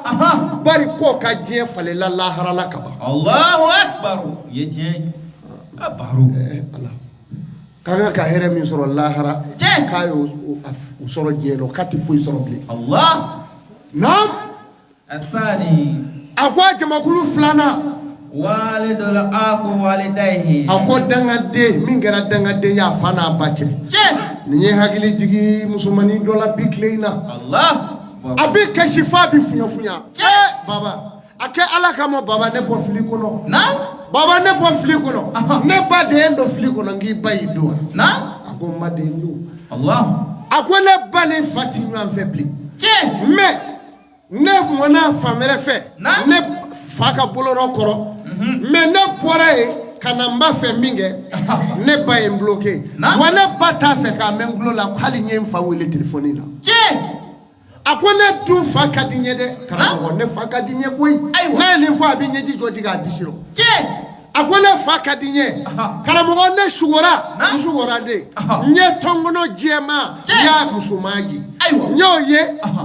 bari k'o ka diɲɛ falela lahara la ka ban الله أكبر يجي أبارو ala k'an ka hɛrɛ min sɔrɔ lahara Tiɲɛ. k'a y'o sɔrɔ diɲɛ la k'a tɛ foyi sɔrɔ bilen الله naam الثاني a ko a jamakulu filanan walidul aqu walidayhi ako dangaden min kɛra dangaden ya fa n'a ba cɛ nin ye hakili jigi musomanin dɔ la bi tile in na Allah a bɛ kasi fa bi funya baba a kɛ ala kama baba ne bɔ fili kɔnɔ baba ne bɔ fili kɔnɔ ne ba de ye n don fili kɔnɔ n k'i ba y'i don a ko n ba de ye n don Allah a ko ne ba ni fa ti ɲɔgɔn fɛ bilen mais ne mɔna fan wɛrɛ fɛ ne fa ka bolorɔ kɔrɔ mais ne bɔra yen ka na n ba fɛ min kɛ ne ba ye n bloqué wa ne ba t'a fɛ k'a mɛn n tulo la hali n ye n fa wele téléphone na a ko ne dun fa ka di n ye dɛ karamɔgɔ ne fa ka di n ye koyi ne ye nin fɔ a bɛ ɲɛji jɔ ji k'a disi rɔ a ko ne fa ka di n ye karamɔgɔ ne sugora n sugora de n ye tɔnkɔnɔ jɛman n y'a musoman ye n y'o ye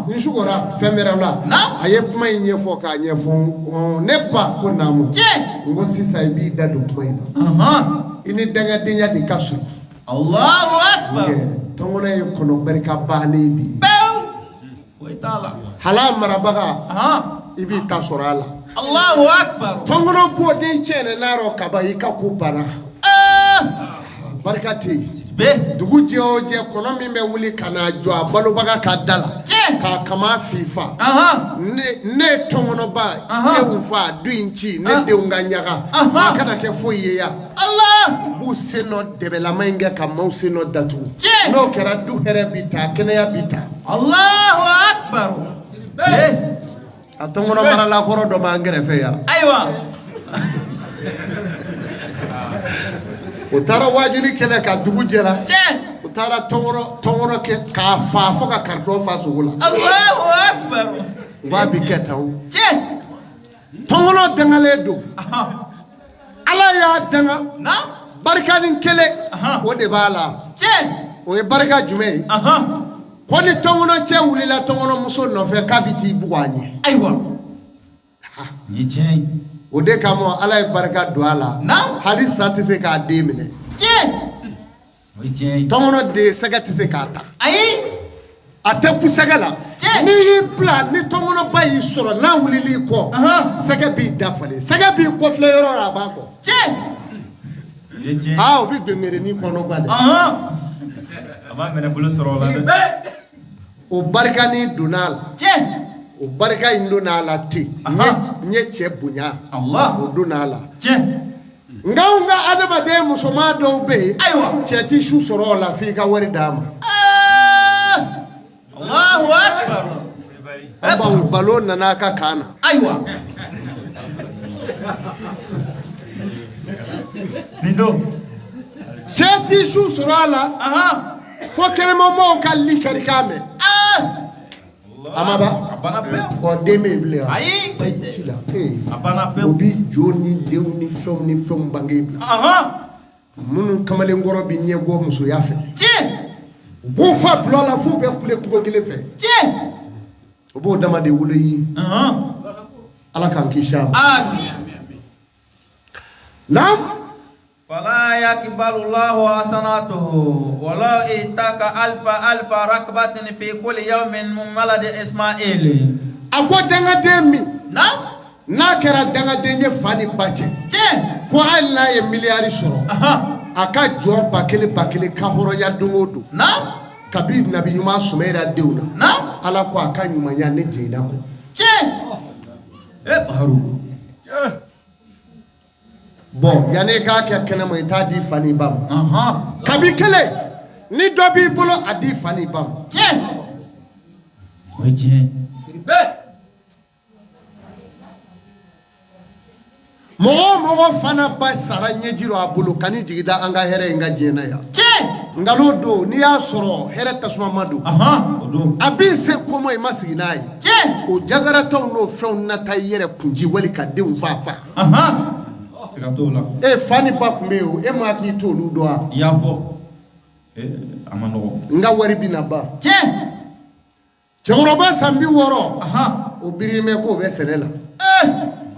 n sugora fɛn wɛrɛ la a ye kuma in ɲɛfɔ k'a ɲɛfɔ ne ba ko naamu n ko sisan i b'i da don kuma in na i ni dangadenya de ka surun Allahu akbar tɔnkɔnɔ ye kɔnɔ barika bannen de ye hala marabaga i b'i ta sɔrɔ a la Allahu akbar tɔnkɔnɔ b'o den cɛn n'a rɔ kaba i ka ko banna barika tɛ yen dugu jɛ o jɛ kɔnɔ min bɛ wuli ka na jɔ a balobaga ka da la k'a kama fifa ne ye tɔnkɔnɔba e y'u fa du in ci ne denw ka ɲaga a kana kɛ foyi ye yan b'u sen nɔ dɛbɛlama in kɛ ka maaw sen nɔ datugu n'o kɛra du hɛrɛ bi ta kɛnɛya bi ta Allahu akbar a tɔnkɔnɔ marala kɔrɔ dɔ b'an kɛrɛfɛ yan ayiwa o taara wajuli kɛlɛ ka dugu jɛra o taara tɔnkɔnɔ kɛ k'a fa fo ka karitɔn fa sogo la Allahu akbar u b'a bi kɛ tan o tɔnkɔnɔ dangalen don ala y'a danga barika ni kelen o de b'a la o ye barika jumɛn ye ko ni tɔnkɔnɔ cɛ wulila tɔnkɔnɔ muso nɔfɛ k'a bɛ t'i bugu a ɲɛ ayiwa ni tiɲɛ o de kama ala ye barika don a la hali sa tɛ se k'a den minɛ tɔnkɔnɔ den sɛgɛ tɛ se k'a ta a tɛ ku sɛgɛ la n'i y'i bila ni tɔnkɔnɔba y'i sɔrɔ n'a wulil'i kɔ sɛgɛ b'i dafalen sɛgɛ b'i kɔfilɛ yɔrɔ la a b'a kɔ o bɛ gbɛngbɛrɛnin kɔnɔba dɛ a b'a minɛ bolo sɔrɔ o la dɛ o barikanin donna a la o barika in donna a la ten n ye cɛ bonya o donna a la nka n ka adamaden musoman dɔw bɛ yen cɛ ti su sɔrɔ o la f'i ka wari d'a ma Allahu akbar bawo balo nana a ka kan na ayiwa nin don cɛ ti su sɔrɔ a la fo kɛnɛmamɔgɔw ka li kari k'a mɛn amaba ɔ den bɛ yen bilen wa ayi ci la a banna o pewu bi jo ni denw ni fɛnw bange bila minnu kamalenkɔrɔ bi ɲɛ bɔ musoya fɛ u b'o fa bila la f'u bɛ kule kungo kelen fɛ o b'o dama de wolo yi ala k'an kisi a ma naam فلا يقبل الله حسناته ولو اتك ألف ركبة في كل يوم من ولد إسماعيل ako dangaden min n'a kɛra dangaden ye fa ni ba cɛ ko hali n'a ye miliyari sɔrɔ a ka jɔ ba kelen ka hɔrɔnya don o don kabi nabi ɲuman sumahira denw na ala ko a ka ɲumanya ne jɛnna kɔ bon yanni k'a kɛ kɛnɛma i t'a di fa ni ba ma kabi kelen ni dɔ b'i bolo a di fa ni ba ma o ye tiɲɛ ye mɔgɔ o mɔgɔ fana ba sara ɲɛji rɔ a bolo ka ni jigida an ka hɛrɛ in ka diɲɛ na yan nka n'o don n'i y'a sɔrɔ hɛrɛ tasuma ma don a b'i se komo i ma sigi n'a ye o jagaratɔw n'o fɛnw nata i yɛrɛ kunji wali ka denw fa fa ni ba tun bɛ yen o e ma k'i to olu dɔn wa i y'a fɔ a ma nɔgɔ n ka wari bɛ na ban cɛkɔrɔba san 60 o birimɛ k'o bɛ sɛnɛ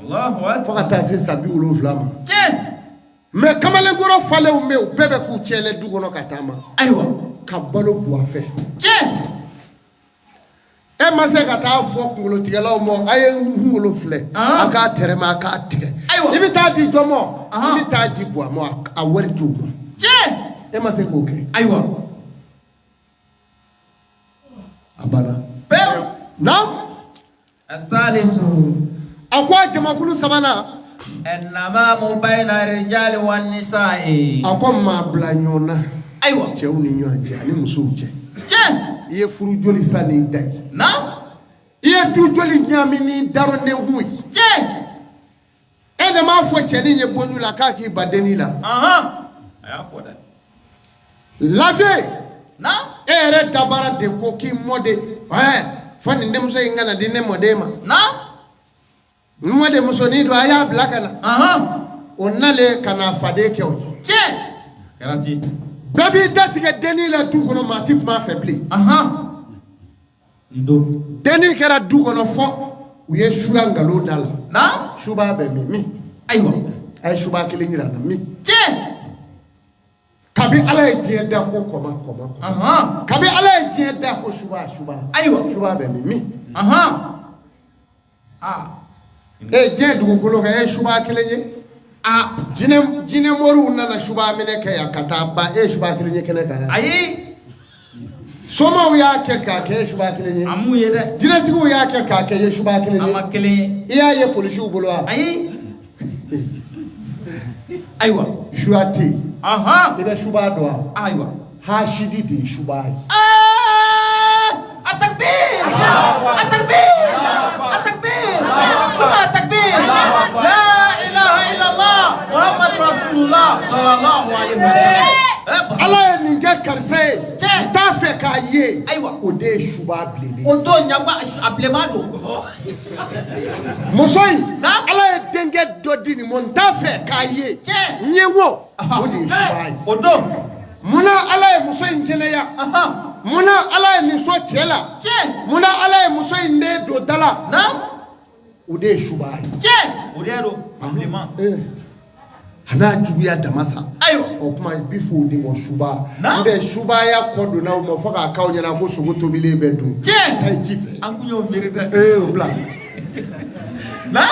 la fo ka taa se san 70 ma mais kamalenkɔrɔ falenw bɛ yen u bɛɛ bɛ k'u cɛlɛ du kɔnɔ ka taama ka balo bu a fɛ e ma se ka taa fɔ kungolotigɛlaw ma a ye n kunkolo filɛ a k'a tɛrɛmɛ a k'a tigɛ I bi taa di jomo I bi taa di boa mo a wari jomo e ma se ko ke aywa abana pero na asalisu akwa jamakulu sabana annamamu bayna rijali wan nisa'i akwa ma blanyona aywa chew ni nyoanje ani musu che iye furu joli sani dai na iye du joli nyami ni daro ne hui ene ma fo che ni ye bonu la ka ki badeni la aya fo da lave na ere dabara de ko ki mode fani ndem so ngana di ne modema na mode musoni do aya blakana onale kana fade kew karati baby datige deni la du kono ma tip ma faibli ndo deni kera du kono fo uye shuga ngalo dala na shuba be mi aywa ay shuba kile ngira na mi kabi ala je da ko koma kabi ala je da ko shuba aywa shuba be mi je du ko lo ka shuba kile nye jine moru nana shuba mine ke yakata ba shuba kile nye kene ka ayi soma uya ke ka ke shuba kile nye amu yede jine tigu uya ke ka ke shuba kile nye amakele iya ye polisi ubolo ayi aywa shuati ibe shuba do aywa ha shidi de shuba التكبير ثم التكبير لا إله إلا الله محمد رسول الله صلى الله عليه وسلم Allah ninga karse ta fe ka ye ode shuba blele odo nyagba ablemado musoi Allah denge dodi ni mon ta fe ka ye nyewo ode shuba odo muna Allah musoi nkele ya muna Allah ni so chela muna Allah musoi nde do dala na ode shuba ode do ablema hana juya damasa ayo o kuma bifo de mo shuba nde shuba ya kodo na mo faka ka onya na ko so to bile bedu kai jife ankunyo merida o bla na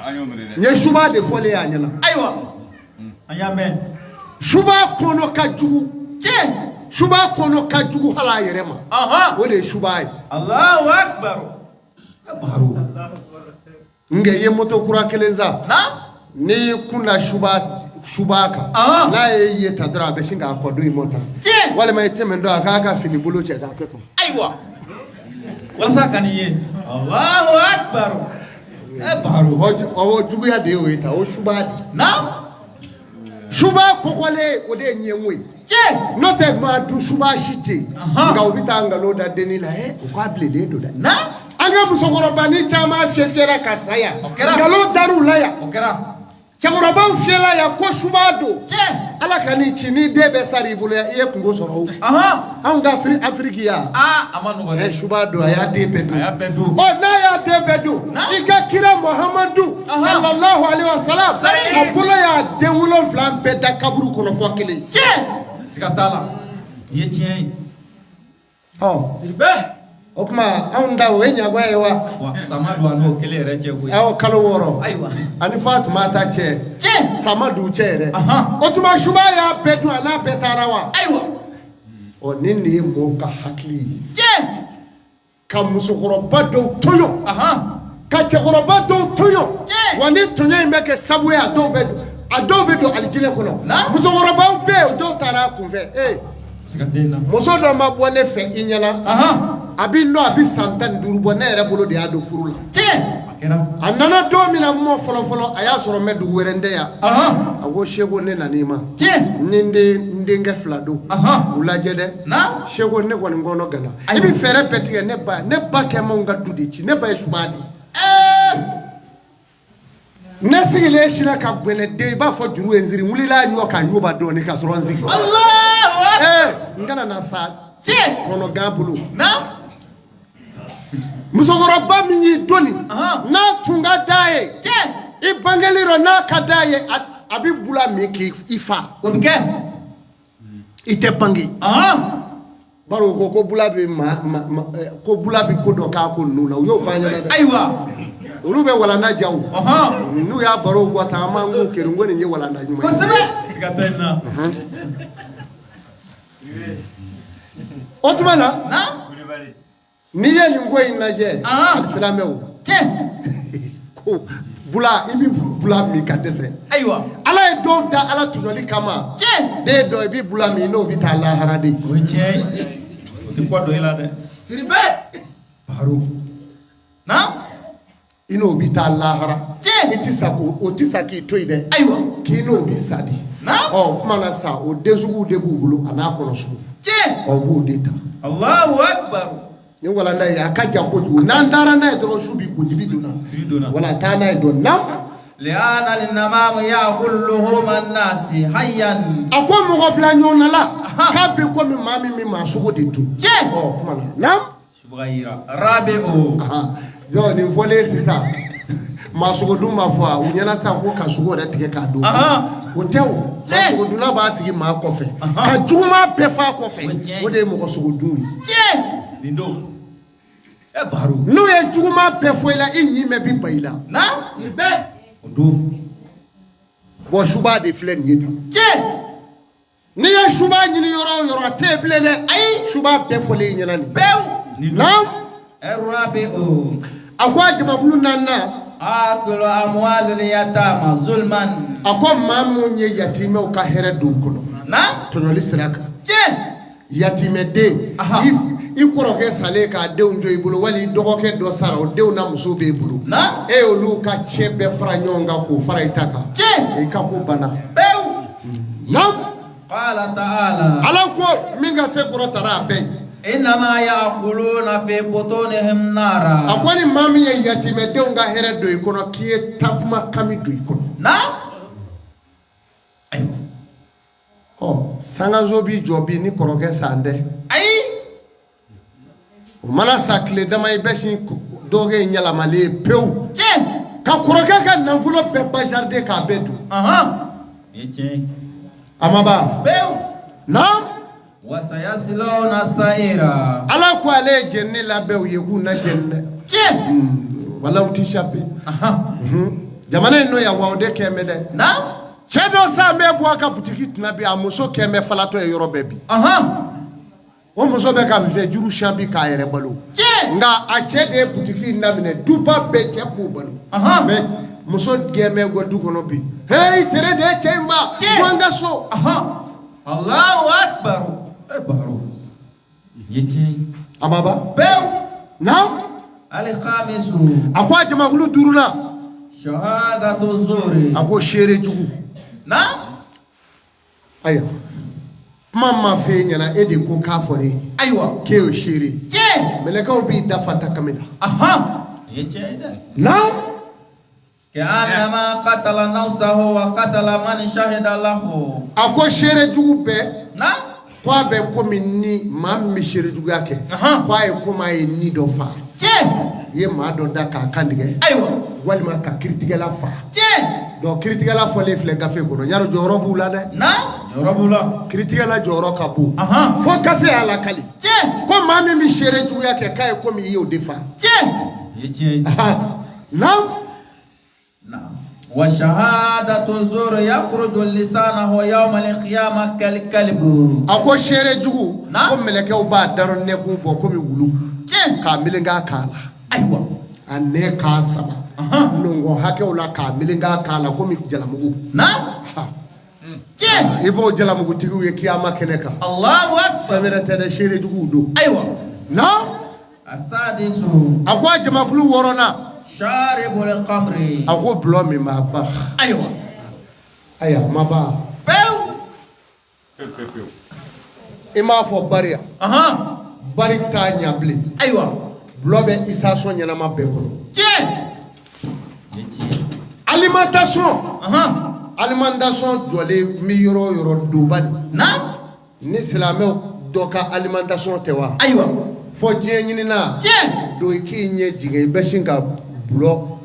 anyo merida nye shuba de fole ya nyana ayo ayamen shuba kono ka jugu shuba kono ka jugu hala yerema o de shuba ai Allahu akbar akbaru nge ye moto kura kelenza na ni kuna shubaka na ye tadra be shinga akodo imota wale ma yeteme ndo aka fini bulu che ka pepo aywa wala saka ni ye Allahu akbar akbaru o jugu ya de o eta o shubadi na shuba kokole o de nyenwe no te ma du shuba shite nga obita ngalo da denila o kwa blele do da na anga musokoro bani chama fiefera kasaya ngalo daru laya chakoroba fiela ya ko shubado ala kani chini debe sari bulu ya iye kungo soro anga afriki ya amanu bale shubado ya debedu o na ya debedu ika kira muhammadu sallallahu alaihi wasallam abula ya dewulo flam beda kaburu kono fokele sikatala yetien sirbe okuma anda wenya gwaewa samadu ano kele reche we awo kalo woro aywa ani fatuma ta che samadu chere otuma shuba ya bedu ana betarawa aywa o nini mo ka hakli ka musukoro bado toyo ka chekoro bado toyo wani tonya imeke sabu ya adobe do alijile kono musukoro ba be do tara kunfe sikatena muso do mabone fe inyana abi no abi santan durbo na ere bolo de ado furula akera anana do mina mo folo aya soro medu werende ya ago shego ne nanima ninde ndenge flado ulaje de na shego ne woni ngono gana ibi fere petige ne ba ke mo ngadu de chi ne ba shubadi nesile shina ka gwele de ba fo juru enziri mulila nyo ka nyoba do ne ka soro nziki Allah ngana na sa kono gabulu na musogoro ba minyi doni na tunga daye ibangeliro na kadaye abi bula meki ifa obike ite bangi baro ko bula bi ko bula bi ko do ka ko nuna yo fanya na aywa olu be walanda jaw nu ya baro ko ta ma ngu keru ngoni ni walanda nyuma ko sebe gatena otmana na ni ye ni ngoy na je alislamew ko bula ibi bula mi ka dese aywa ala e do da ala tunoli kama de do ibi bula mi no bi ta la harade ko je ti ko do ila de siribe baro na ino bi ta la hara iti sako otisaki toide aywa ki no bi sadi na kuma na sa o dezugu de bulu ana kono su o bu deta Allahu akbar ni wala na ya kaja ko du nan dara na dro shubi ko dibiduna wala ta na do na liana linamam ya'kulluhum an-nasi hayyan akwa mo ko plan yon la ka be ko mi mami mi ma sugo de tu kuma na subghayra rabi'u zo ni vole sisa ma sugo dum ma fo u nyana sa ko ka sugo re tike ka do o tew sugo dum la ba sigi ma ko fe ka juma be fa ko fe o de mo ko sugo dum lindo e baro no ye juma be fo ila inyi me bi baila na sirbe odo bo shuba de flen yita ni ye shuba nyini yoro te blele ay shuba be fo le nyana ni bew na arabi'u akwa jama bulu nanna akulu amwalul yatama zulman akom mamu nye yatime o ka here do kono na tonoli siraka yatime de ikoro ke sale ka de unjo ibulo wali dogo ke do sara o de una muso be ibulo na e olu ka chebe fra nyonga ko fara itaka e ka ko bana bew na qala ta'ala ala ko minga se koro tara be inma ya'kuluna fi butunihim nara akwani mami ye yatime de unga here do ikono kie tapma kami do ikono na ay sanga zobi jobi ni koro ke sande ay o mana sakle dama ibeshi doge nyala male pew ka koro ke ka nanfulo be bajarde ka bedu yeche amaba bew na wasayaslawna sa'ira ala ko ale jenni la bew yeku na jenne wala uti chape jamana no ya wawde kemede na chedo sa me bo aka butiki tunabi amuso keme falato e yoro bebi o muso be ka fe juru shabi ka yere balo nga a chede butiki namine duba be chepu balo me muso geme go du kono bi hey tere de chemba wanga so Allahu akbar baro yeche amaba bew na al khamisu akwa jama hulu duruna shahadatu zuri ako shere jugu na aya mama fe nyana ede ko kafore aywa ke o shere meleka obi dafata kamila yeche na كأنما قتل نفسه وقتل من شهد له ako shere jugu be na kwa be komi ni mammi shere jugu yake kwa e koma e ni do fa ye ma do da ka kandige aywa wali ma ka critique la fa do critique la fo le fle gafe ko nyaro joro bula de na joro bula critique la joro ka bu fo gafe ala kali ko mammi mi shere jugu yake ka e komi ye o defa yeche na وشهادة الزور يخرج لسانه يوم القيامة كالكلب ako shere jugu ko meleke o ba daro ne ko bo ko mi wulu ka milinga kala aywa anne ka saba nongo hake ola ka milinga kala ko mi jalamugu na ibo jalamugu tigu ye kiyama keneka Allahu akbar famere tere shere jugu do aywa na asadisu akwa jamakulu worona sharibul qamri ako blo mi ma ba aywa aya ma ba bew ima fo baria bari ta nyable aywa blo be isa so nyana ma be ko yeche alimentation jole mi yoro do bani na ni silame doka alimentation tewa aywa fo je nyini na do ki nye jige be shinga bulo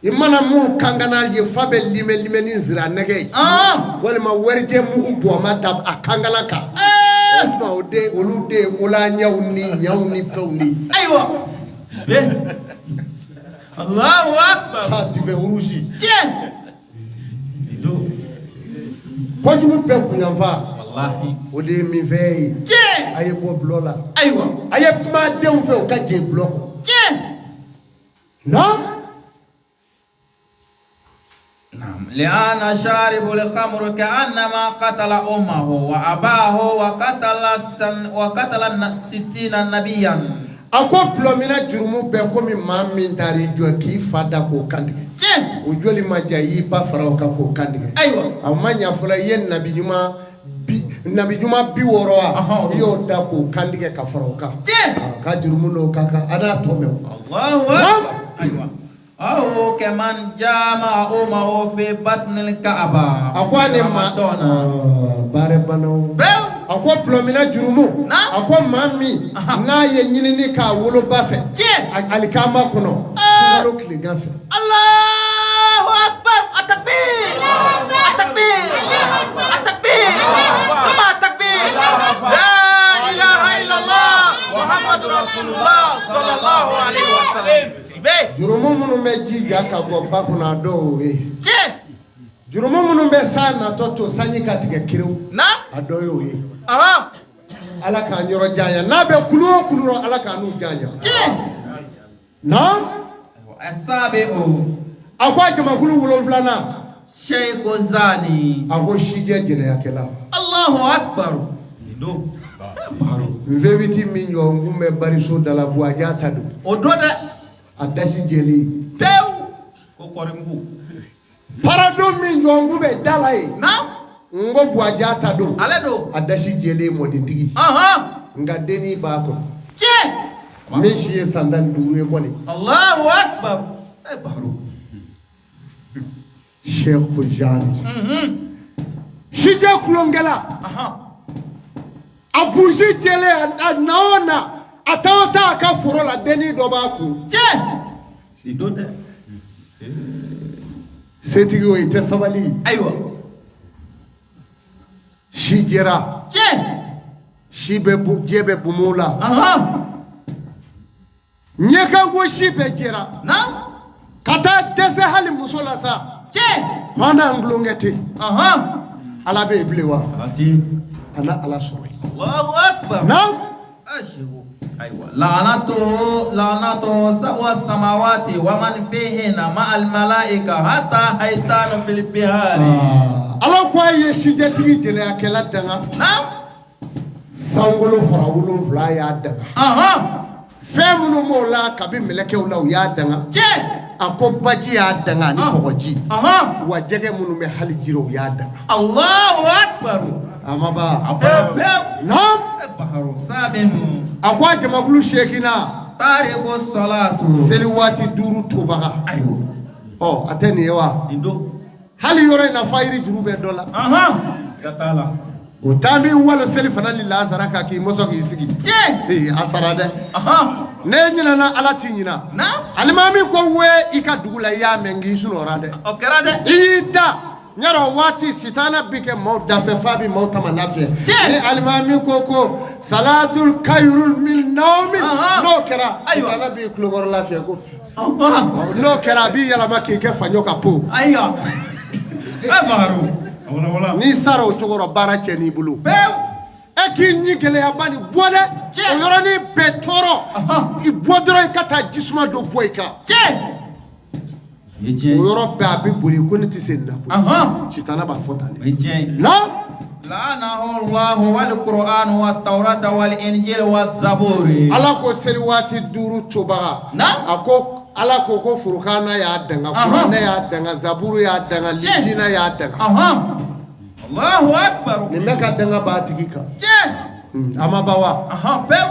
imana mu kangana ye fabe lime ni zira nege wala ma werje mu bo ma tab akangala ka ma ode olude ola nyawni fewni aywa be Allahu Akbar. Ah, du vin rouge. Tiens. Quand tu me fais kunyanfa, Wallahi. o de mi veille. Tiens. Aye bo blola. Aywa. Aye ma de ou fait o ka je bloc. Tiens. Non? نعم لأن شارب الخمر كأنما قتل أمه وأباه وقتل 60 نبيا. Ako plomina jurumu be komi mamin tari jo ki fada ko kandige. Tiens. O joli ma jayi ba faraw ka ko kandige. Aywa. Amanya fula yen nabi juma bi woroa yo da ko kandige ka faraw ka. Tiens. Ka jurumu no kaka ana to me. Allahu Akbar. Aywa. أو كمان جامع أمه في بطن الكعبة. أقوى ما باربانو. أقوى بلومينا جرومو. أقوى مامي. نا ينيني كا ولو بافه. الكعبة كنو. سولو كليغافه. الله أكبر. التكبير. التكبير. التكبير. سمع التكبير. لا إله إلا الله محمد رسول الله صلى الله عليه وسلم. Jurumu munu me jija ka go bakuna do we. Je. Jurumu munu be sana toto sanyi katika kiru. Na? Adoyo we. Aha. Ala ka nyoro janya. Na be kuluro ala ka nu janya. Je. Na? Asabi'u. Akwa jama kulu wulo flana. Sheikh Zani. Ako shije jene yakela. Allahu Akbar. Ndo. Mveviti minyo ngume bariso dala buaja tadu. Ododa. Adashi jeli. Peu. Kokorimbu. Parado minyo ngume dala e. Na? Ngo buaja tadu. Aledo. Adashi jeli modintigi. Aha. Nga deni bako. Je. Meshiye sandan duwe koni. Allahu Akbar. Baru. Sheikh Jani. Shije kulongela. Aha. Abuji jele anaona ataota akafuro la deni dobaku. Je. Sidoda. Setigo ite sabali. Aywa. Shijera. Je. Shibe jebe bumula. Aha. Nyeka go shibe jera. Na? Kata dese hali musola sa. Je. Mana nglongeti. Aha. Ala be blewa. Ati. Ana ala soy. Allahu Akbar. Naam. Ashiru. Aywa. La'natu sawa samawati wa man fihinna ma'al malaika hatta haytanu fil bihari. Ala kwa ye shije tigi jene akela danga. Naam. Sangolo fara wulun fla ya danga. Aha. Femunu mola kabi melekew la ya danga. Je. Ako baji ya danga ni kokoji. Aha. Wa jege munu me hali jiro ya danga. Allahu Akbar. Amaba. Ababe. Naam. Baharu sabimu. Akwa jamakulu shekina. Tariqu salatu. Seli wati duru tubaga. Aywa. Oh, ateni yewa. Indo. Hali yore na fairi jurube dola. Aha. Yatala. Utambi walo seli fanali la saraka ki moso ki sigi. Je. Asarade. Aha. Ne nyina na alati nyina. Na? Alimami ko we ika dugula ya mengi sunorade. Okerade. Ida nyaro wati sitana bike mo dafe fabi mo tamanafe. Ni alimami ko salatul kayrul min nawmi no kera. Sitana bi klogor la fe ko. No kera bi yala maki ke fanyo ka po. Aywa. Baharu. Wala. Ni saro chogoro bara cheni bulu. Peu. Eki nyigele abani bode o yoroni betoro I bodoro ikata jisma do boyka. Je. O yoro be abi buri ko ni tisenna. Aha. Chitana ba fotani. Je. No? La'anahu Allahu wal Qur'an wat Tawrat wal Injil waz Zabur. Ala ko seliwati duru choba. Na? Ako ala ko furukana ya danga, Qur'ana ya danga, Zaburu ya danga, Lijina ya danga. Aha. Allahu Akbar. Nimeka danga ba tigika. Je. Amabawa. Aha. Peu.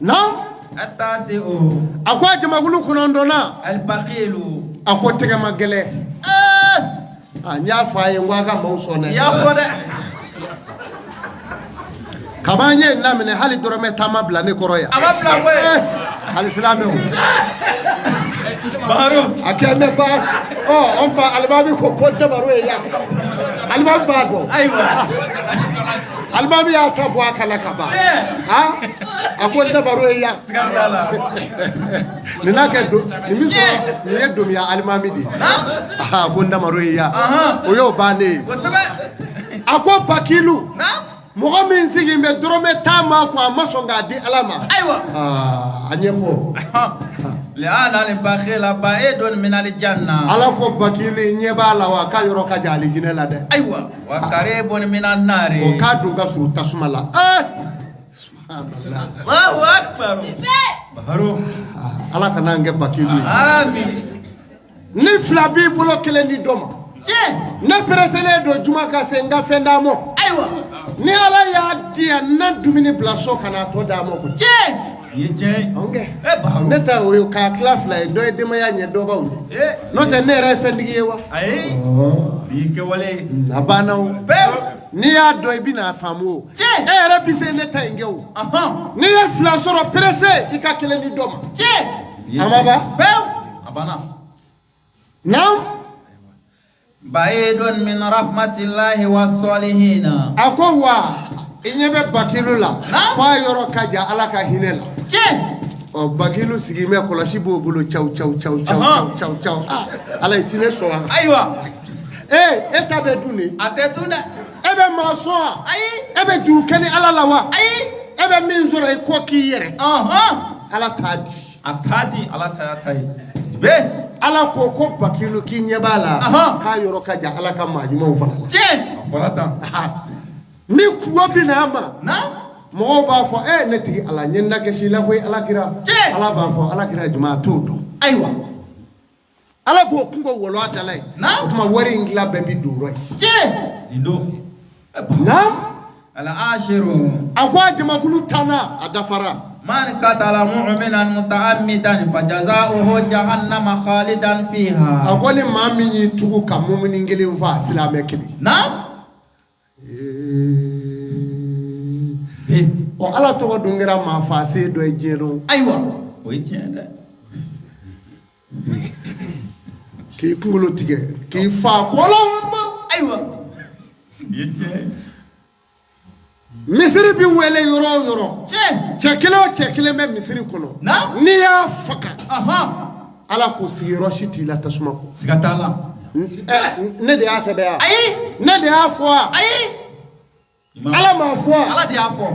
No? Atasi'u. Akwa jamagulu kunondona. Al-Baqilu. Ako tege magele. Anya faye ngwaga mausone. Ya fode. Kabanye namene hali dorome tama blane koroya. Amabla we. Al-Islam o. Baharu. Akeme ba. Oh, on pa albabi ko kodde baro ya. alimami b'a dɔn ayiwa alimami y'a ta bɔ a kala ka ban a ko ne baro ye yan nin n'a kɛ nin bɛ sɔrɔ nin ye domiya alimami de a ko ne baro ye yan o y'o bannen ye a ko Bakilu mɔgɔ min sigi bɛ dɔrɔmɛ 10 ma ko a ma sɔn k'a di Ala ma ayiwa a ɲɛfɔ لأن البخيل بعيد من الجنة Ala ko Bakilu ɲɛ b'a la wa k'a yɔrɔ ka jan alijinɛ la dɛ أيوة وقريب من النار o k'a dun ka surun tasuma la subhanallah الله أكبر بهرو Ala kana an kɛ Bakilu ye آمين ni fila b'i bolo kelen di dɔ ma ne pereselen don juma ka se n ka fɛn d'a ma أيوة ni Ala y'a di yan na dumuni bila so ka na tɔ d'a ma ko يجي ne ta o ye k'a tila fila ye dɔ ye denbaya ɲɛ dɔ b'aw ye n'o tɛ ne yɛrɛ ye fɛntigi ye wa أي بيك ولي a banna o n'i y'a dɔn i bɛna faamu o e yɛrɛ bɛ se ne ta in kɛ o n'i ye fila sɔrɔ perese i ka kelen di dɔ ma a ma ban أبانا naamu بعيد من رحمة الله والصالحين a ko wa i ɲɛ bɛ Bakilu la k'a yɔrɔ ka jan Ala ka hinɛ la ɔ Bakilu sigi mɛ kɔlɔsi b'o bolo caw caw caw caw caw caw Ala i ti ne sɔn wa أيوة e ta bɛ dun de أتتونا e bɛ maa sɔn wa أي e bɛ juru kɛ ni Ala la wa أي e bɛ min sɔrɔ i kɔ k'i yɛrɛ Ala t'a di أتادي على تاتي به Ala ko ko Bakilu k'i ɲɛ b'a la k'a yɔrɔ ka jan Ala ka maa ɲumanw fana la فرطان ni kungo bɛ n'a ma نعم mɔgɔw b'a fɔ ne tigi Ala n ye na kɛ si la koyi Alakira Ala b'a fɔ Alakira juma a t'o dɔn أيوة Ala b'o kungo wolo a dala ye o tuma wari in dilan bɛɛ bɛ don yɔrɔ ye يدو naamu العاشر a ko a jamakulu 10 a dafara من قتل مؤمنا متعمدا فجزاؤه جهنم خالدا a فيها ko ni maa min y'i tugu ka mumini kelen fa silamɛ kelen نعم ɔ Ala tɔgɔ dun kɛra maa fa se dɔ ye diɲɛ dɔn أيوة ويتشين k'i kunkolo tigɛ k'i fa kɔlɔ أيوة يتشين misiri bi wele yɔrɔ o yɔrɔ شين cɛ kelen o cɛ kelen bɛ misiri kɔnɔ نعم n'i y'a faga أها Ala ko sigiyɔrɔ si t'i la tasuma kɔ سكتالا ne de y'a sɛbɛn wa أي ne de y'a fɔ wa أي Ala m'a fɔ wa على ديافو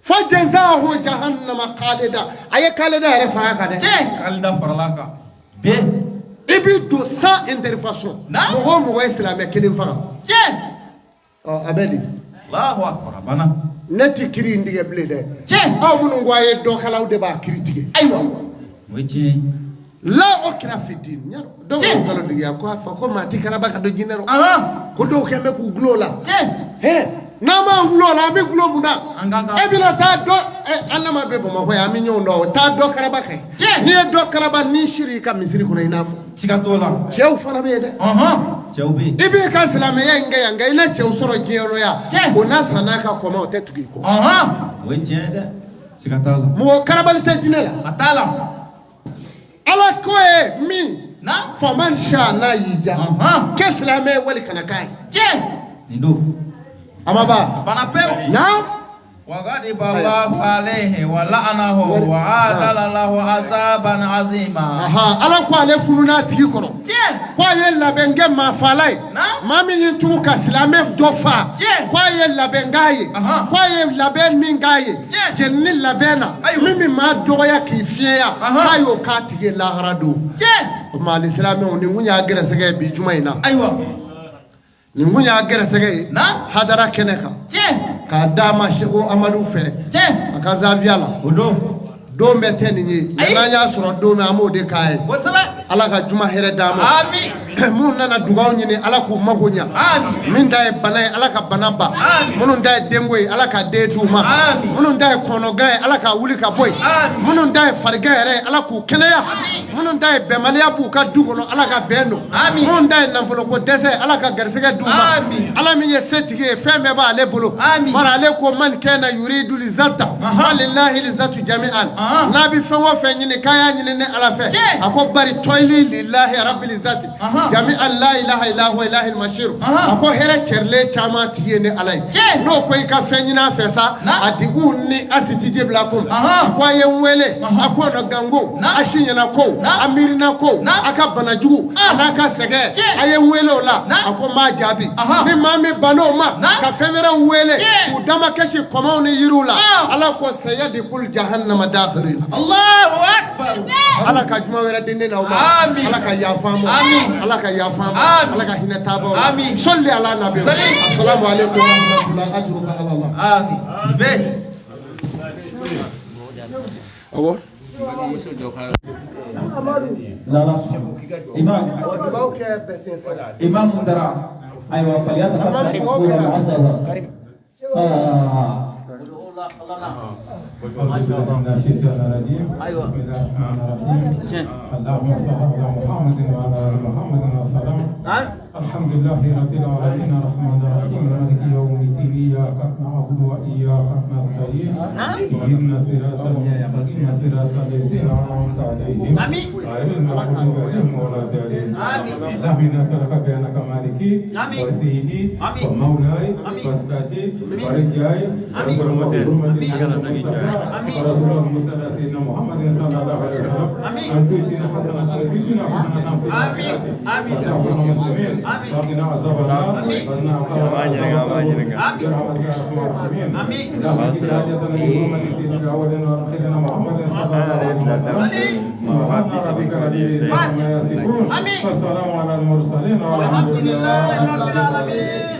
fa jazahu jahannama khalida a ye khalida yɛrɛ fara kan dɛ شين خالدا فرلاكا به i b'i don sans intervention Naamu. mɔgɔ o mɔgɔ ye silamɛ kelen faga شين ɔ a bɛ di الله أكبر بنا ne ti kiri in tigɛ bilen dɛ شين aw minnu ko a ye dɔ kala aw de b'a kiri tigɛ أيوة ويتشين la o kɛra fitini ɲa dɔw Tiɲɛ. y'o nkalontigiya ko a fɔ ko maa ti karaba ka don jinɛ rɔ أها ko dɔw kɛn bɛ k'u gulon la شين n'an m'an gulon la an bɛ gulon mun na An ka kan. e bɛna taa dɔ an nama bɛ Bamakɔ yan an bɛ ɲɔgɔn dɔn taa dɔ karaba kɛ Tiɲɛ. n'i ye dɔ karaba ni siri i ka misiri kɔnɔ i n'a fɔ سكتولا cɛw fana bɛ yen dɛ أها جاوبي i b'i ka silamɛya in kɛ yan nka i na cɛw sɔrɔ diɲɛ yɔrɔ yan Tiɲɛ. o n'a san n'a ka kɔmɔ o tɛ tugu i kɔ أها ويتشين سكتالا mɔgɔ karabali tɛ jinɛ la أتالا Ala ko ye min نعم faman sha n'a y'i ja أها kɛ silamɛ ye wali kana k'a ye شين ندو a ma ban بنا بيو na وغضب الله عليه ولعنه وعاد له عذابا عظيما Ala ko ale funu n'a tigi kɔrɔ شين ko a ye labɛn kɛ maa fala ye Naamu. maa min y'i tugu ka silamɛ dɔ fa Tiɲɛ. ko a ye labɛn k'a ye Ahan. ko a ye labɛn min k'a ye Tiɲɛ. jenini labɛn na Ayiwa. min bɛ maa dɔgɔya k'i fiɲɛya Ahan. k'a y'o k'a tigi ye lahara don شين o tuma ale silamɛw nin kun y'a gɛrɛsɛgɛ ye bi juma in na أيوة nin kun y'a gɛrɛsɛgɛ ye Naamu. hadara kɛnɛ kan شين k'a d'a ma Seko Amadu fɛ شين a ka zawiya la ودو don bɛɛ tɛ nin ye Ayi. n'an y'a sɔrɔ don min an b'o de k'a ye وسبع Ala ka juma hɛrɛ d'a ma آمين mun nana dugaw ɲini Ala k'u mago ɲa آمين min ta ye bana ye Ala ka bana ban Amin. minnu ta ye denko ye Ala ka den d'u ma Amin. minnu ta ye kɔnɔgan ye Ala ka wuli ka bɔ yen Amin. minnu ta ye farigan yɛrɛ ye Ala k'u kɛnɛya minnu ta ye bɛnbaliya b'u ka du kɔnɔ Ala ka bɛn don Amin. minnu ta ye nafoloko dɛsɛ ye Ala ka garisɛgɛ d'u ma Amin. Ala min ye setigi ye fɛn bɛɛ b'ale bolo Amin. bari ale ko man kana yuridu lizata falillahi lizatu jami'an n'a bɛ fɛn o fɛn ɲini k'a y'a ɲini ni Ala fɛ a ko bari tɔyili lillahi rabbil izzati jami'an la ilaha illa huwa ilahil mashir a ko hɛrɛ cɛrilen caman tigi ye ni Ala ye n'o ko i ka fɛn ɲini a fɛ sa a digiw ni asitiji bila kun a ko a ye n wele a ko na gango a si ɲɛna ko a miirina ko a ka bana jugu a n'a ka sɛgɛn a ye n wele o la a ko n b'a jaabi ni maa min ban'o ma ka fɛn wɛrɛw wele k'u dama kɛsi kɔmaw ni yiriw la Ala ko sayadikul jahannama dakhirina Allahu akbar. Ala ka juma wɛrɛ di ne na o ma Ala ka yafa an ma Ala ka yafa an ma Ala ka hinɛ taabagaw la solli ala nabi assalamu alaikum wa rahmatullahi ajruka ala Allah Amin. awɔ إمام مدرع أيوة فليتفضل مشكورا معززا أيوة. بسم الله الرحمن الرحيم اللهم صل على محمد وعلى آل محمد وسلم الحمد لله رب العالمين الرحمن الرحيم مالك يوم الدين إياك نعبد وإياك نستعين اهدنا الصراط المستقيم صراط الذين أنعمت عليهم غير المغضوب عليهم ولا الضالين اللهم نسألك بأنك مالكي وسيدي ومولاي وسيدي ورجاي ورسول المرتضى سيدنا محمد صلى الله عليه وسلم أن تؤتينا حسنة في الدنيا وحسنة في الآخرة المسلمين وقنا عذاب النار وقنا عذاب النار برحمتك يا أرحم الراحمين اللهم اجعل حاجتنا لأمة سيدنا الأولين وآخرين محمد صلى الله عليه وسلم سبحان ربك رب العزة عما يصفون والسلام على المرسلين والحمد لله رب العالمين.